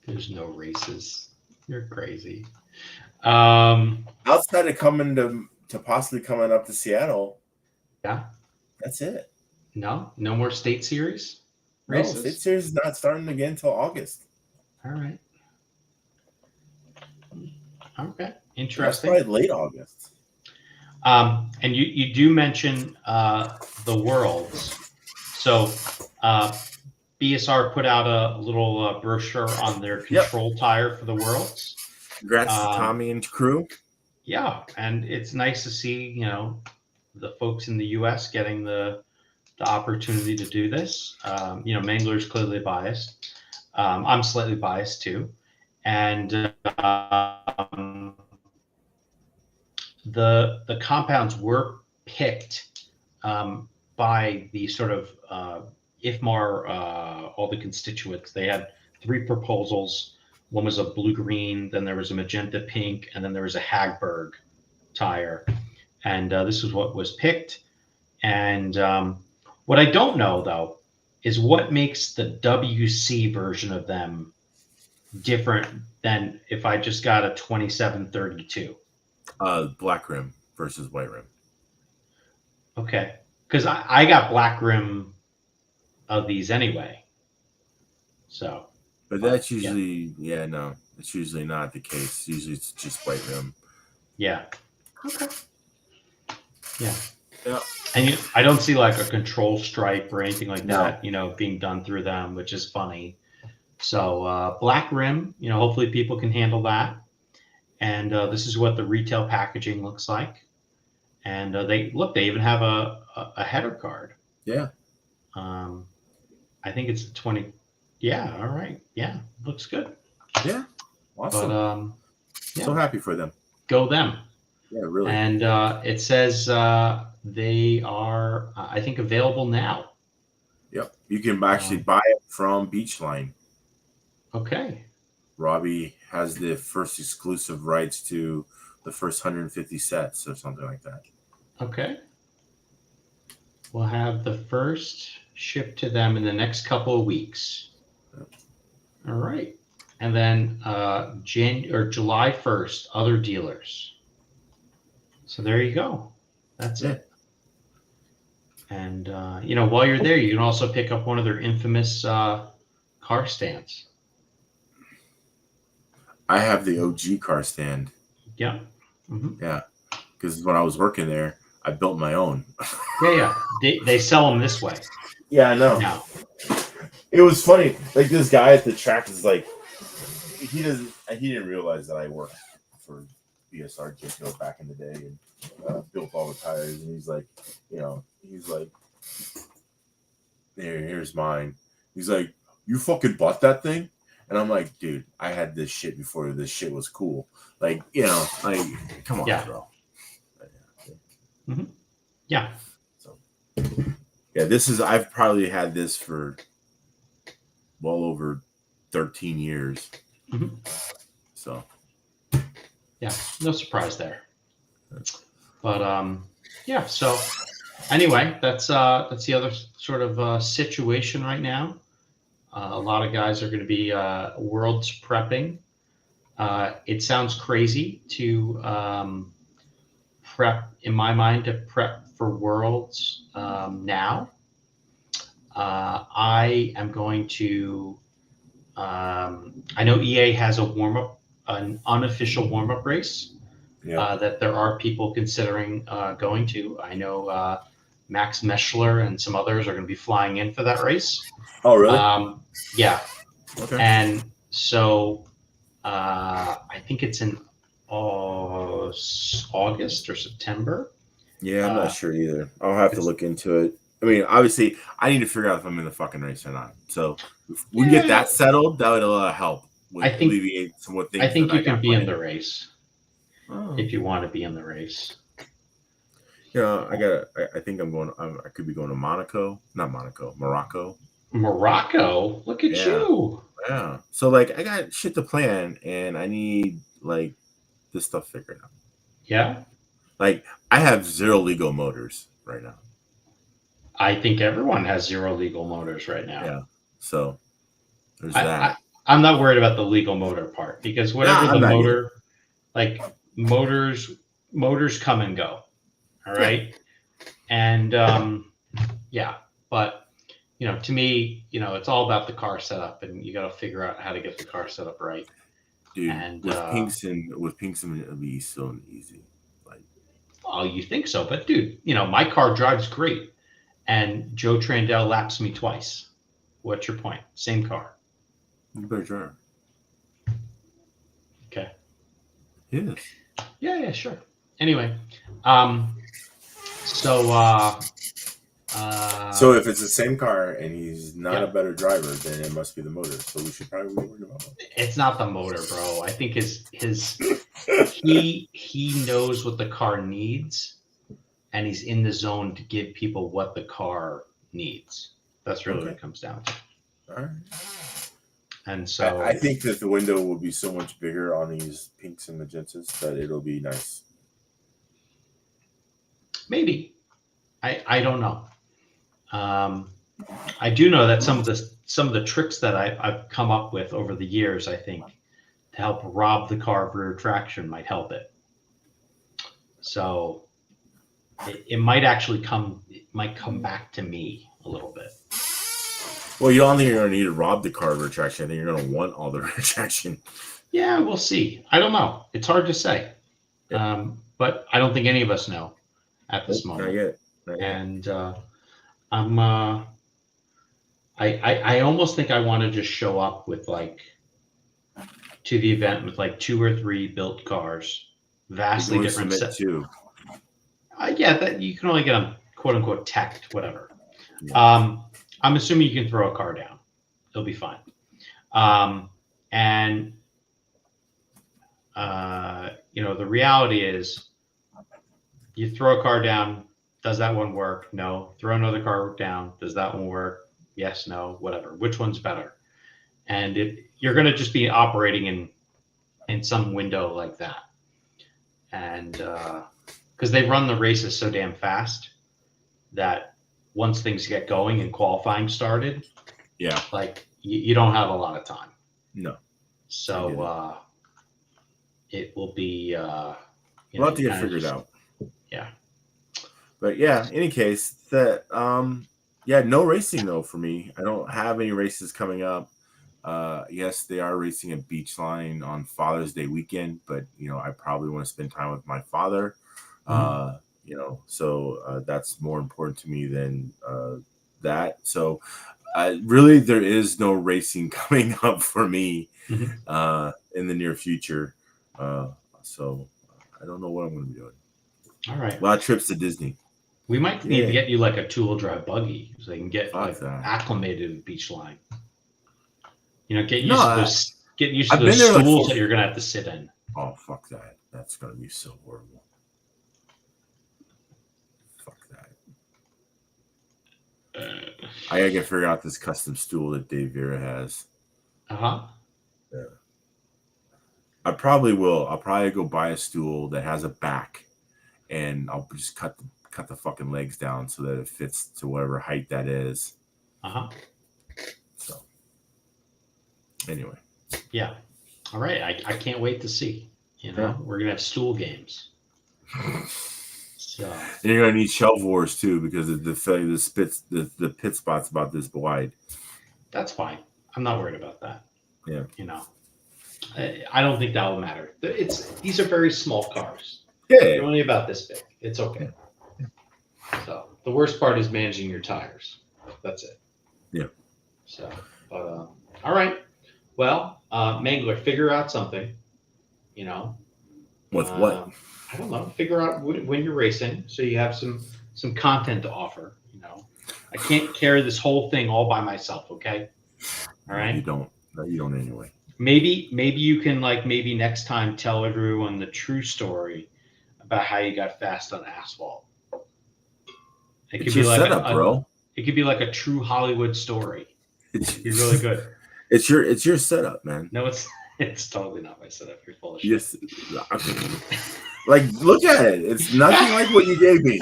There's no races. You're crazy. Outside of coming to possibly coming up to Seattle. Yeah. That's it. No more state series races? No, state series is not starting again until August. All right. Okay. Interesting. That's probably late August. And you do mention the Worlds. So BSR put out a little brochure on their control tire for the Worlds. Congrats to Tommy and crew. Yeah, and it's nice to see, the folks in the U.S. getting the opportunity to do this. Mangler's clearly biased. I'm slightly biased too. and the compounds were picked by the sort of IFMAR, all the constituents. They had 3 proposals. One was a blue-green, then there was a magenta pink, and then there was a Hagberg tire. And this is what was picked. And what I don't know, though, is what makes the WC version of them different than if I just got a 2732. Black rim versus white rim. Okay. Because I got black rim of these anyway. So. But that's usually, no, it's usually not the case. Usually it's just white rim. Yeah. Okay. Yeah. Yeah. And I don't see like a control stripe or anything like that, being done through them, which is funny. So black rim, hopefully people can handle that. And this is what the retail packaging looks like. And they even have a header card. Yeah. I think it's the 20. Yeah. All right. Yeah. Looks good. Yeah. Awesome. But, so happy for them. Go them. Yeah, really. And it says they are, I think, available now. Yep. You can actually buy it from Beachline. Okay. Robbie has the first exclusive rights to the first 150 sets or something like that. Okay. We'll have the first shipped to them in the next couple of weeks. Yep. All right. And then July 1st, other dealers. So there you go. That's it. And, while you're there, you can also pick up one of their infamous car stands. I have the OG car stand. Yeah. Mm-hmm. Yeah. Because when I was working there, I built my own. Yeah. They sell them this way. Yeah, I know. Now. It was funny. Like this guy at the track is like, he didn't realize that I worked for BSR Jco back in the day and built all the tires. And he's like, here's mine. He's like, you fucking bought that thing? And I'm like, dude, I had this shit before this shit was cool. Like, come on, bro. Mm-hmm. Yeah. So, yeah, I've probably had this for well over 13 years. Mm-hmm. So, yeah, no surprise there. But so anyway, that's the other sort of situation right now. A lot of guys are going to be worlds prepping. It sounds crazy to prep, in my mind, to prep for worlds now. I am going to. I know EA has an unofficial warm-up race that there are people considering going to. I know Max Meschler and some others are going to be flying in for that race. Oh, really? Yeah. Okay. And so I think it's in August or September. Yeah, I'm not sure either. I'll have to look into it. I mean, obviously, I need to figure out if I'm in the fucking race or not. So if we can get that settled, that would help. Alleviate some more things. I think you can be in the race if you want to be in the race. Yeah, I think I'm going. I could be going to Morocco. Morocco? Look at you. Yeah. So I got shit to plan, and I need this stuff figured out. Yeah. I have 0 legal motors right now. I think everyone has 0 legal motors right now. Yeah. So there's that. I'm not worried about the legal motor part because whatever the motor, motors come and go. All right. And but to me, it's all about the car setup, and you got to figure out how to get the car set up right. Dude, and with Pinkston, it'll be so easy. Oh, you think so? But dude, my car drives great, and Joe Trandell laps me twice. What's your point? Same car. You better drive. Okay. Yes. Yeah, sure. Anyway, so So if it's the same car and he's not Yeah. a better driver, then it must be the motor. So we should probably be worried about it. It's not the motor, bro. I think he knows what the car needs, and he's in the zone to give people what the car needs. That's really what it comes down to. All right. And so I think that the window will be so much bigger on these pinks and magentas that it'll be nice. maybe I don't know. I do know that some of the tricks that I've come up with over the years, I think, to help rob the car of rear traction might help it. So it might actually come back to me a little bit. Well, you don't think you're going to need to rob the car of retraction. I think you're going to want all the retraction. Yeah, we'll see. I don't know. It's hard to say. But I don't think any of us know at this moment. Not yet. And I almost think I want to just show up with to the event with 2 or 3 built cars, vastly different set. Too. Yeah, that you can only get them quote unquote teched, whatever. Yeah. I'm assuming you can throw a car down. It'll be fine. And the reality is you throw a car down. Does that one work? No. Throw another car down. Does that one work? Yes, no, whatever. Which one's better? And you're going to just be operating in some window like that. And because they run the races so damn fast that once things get going and qualifying started, yeah, you don't have a lot of time. No. So it will be we'll have to get figured out. Yeah. But yeah, in any case, that no racing though for me. I don't have any races coming up. Yes, they are racing at Beachline on Father's Day weekend, but I probably want to spend time with my father. So that's more important to me than that. So really, there is no racing coming up for me in the near future. So I don't know what I'm going to be doing. All right. A lot of trips to Disney. We might need to get you a two-wheel drive buggy so they can get acclimated to Beachline. Get used to those stools that you're gonna have to sit in. Oh, fuck that! That's gonna be so horrible. Fuck that. I gotta figure out this custom stool that Dave Vera has. Yeah. I probably will. I'll probably go buy a stool that has a back, and I'll just cut the fucking legs down so that it fits to whatever height that is. So anyway. Yeah. All right. I can't wait to see. We're gonna have stool games. So and you're gonna need shelf wars too because the pit spot's about this wide. That's fine. I'm not worried about that. Yeah. I don't think that will matter. These are very small cars. Yeah. They're only about this big. It's okay. So the worst part is managing your tires. That's it. Yeah. So, all right. Well, Mangler, figure out something. With what? I don't know. Figure out when you're racing, so you have some content to offer. I can't carry this whole thing all by myself. Okay. All right. You don't. You don't anyway. Maybe you can maybe next time tell everyone the true story about how you got fast on asphalt. It could be like setup, bro. It could be like a true Hollywood story. It'd be really good. It's your setup, man. No, it's totally not my setup. You're full of shit. Yes. Look at it. It's nothing like what you gave me.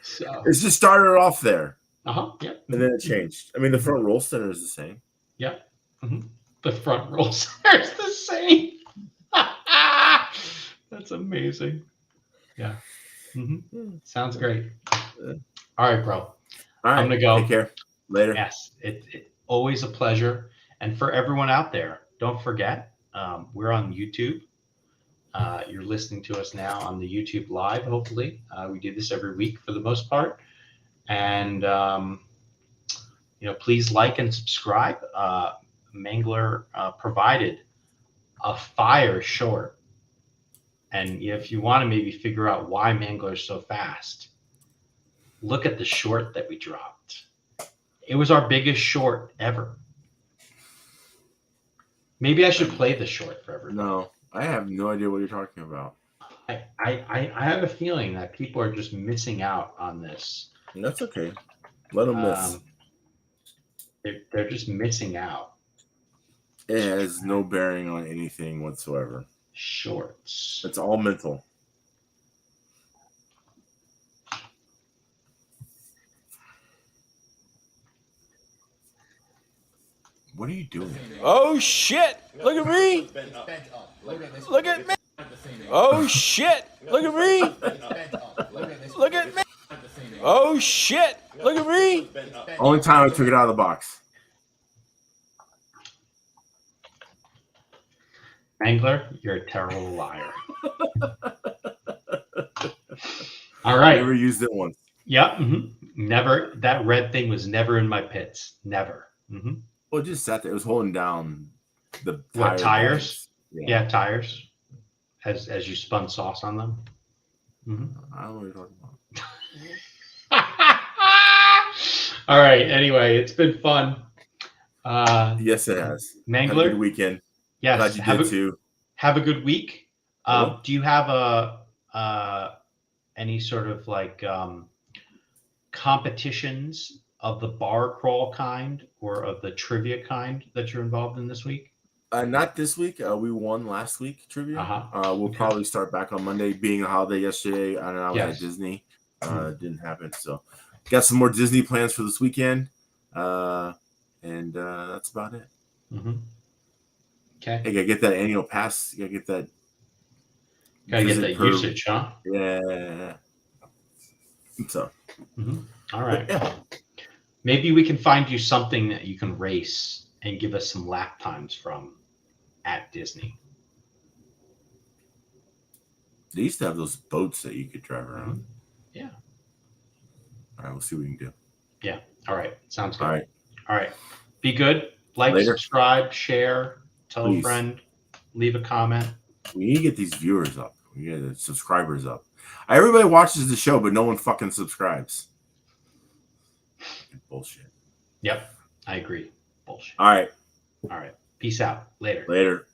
So it's just started off there. Yep. And then it changed. I mean, the front roll center is the same. Yep. The front roll center is the same. That's amazing. Yeah. Sounds great. All right, bro. All right. I'm gonna go. Take care. Later. Yes. It's always a pleasure. And for everyone out there, don't forget, we're on YouTube. You're listening to us now on the YouTube Live, hopefully. We do this every week for the most part. And, please like and subscribe. Mangler provided a fire short And if you want to maybe figure out why Mangler's so fast, look at the short that we dropped. It was our biggest short ever. Maybe I should play the short for everybody. No, I have no idea what you're talking about. I have a feeling that people are just missing out on this. And that's okay. Let them miss. They're just missing out. It has no bearing on anything whatsoever. Shorts. It's all mental. What are you doing? Oh shit! Look at me! Look at me! Oh shit! Look at me! Look at me! Oh shit! Look at me! Only time I took it out of the box. Mangler, you're a terrible liar. All right. Never used it once. Yep. Mm-hmm. Never. That red thing was never in my pits. Never. Mm-hmm. Well, it just sat there. It was holding down the tires. Yeah, tires. As you spun sauce on them. Mm-hmm. I don't know what you're talking about. All right. Anyway, it's been fun. Yes, it has. Mangler, had a good weekend. Yes, Glad you did too. Have a good week. Do you have any sort of like competitions of the bar crawl kind or of the trivia kind that you're involved in this week? Not this week. We won last week trivia. We'll probably start back on Monday. Being a holiday yesterday, I don't know. I was at Disney. It didn't happen. So, got some more Disney plans for this weekend, and that's about it. Mm-hmm. Okay. Hey, gotta get that annual pass. You gotta get that. Gotta get that usage, huh? Yeah. So. Mm-hmm. All right. Yeah. Maybe we can find you something that you can race and give us some lap times from at Disney. They used to have those boats that you could drive around. Yeah. All right, we'll see what we can do. Yeah. All right. Sounds good. All right. Be good. Like, subscribe, share, tell a friend, leave a comment. We need to get these viewers up. We get the subscribers up. Everybody watches the show, but no one fucking subscribes. Bullshit. Yep. I agree. Bullshit. All right. Peace out. Later. Later.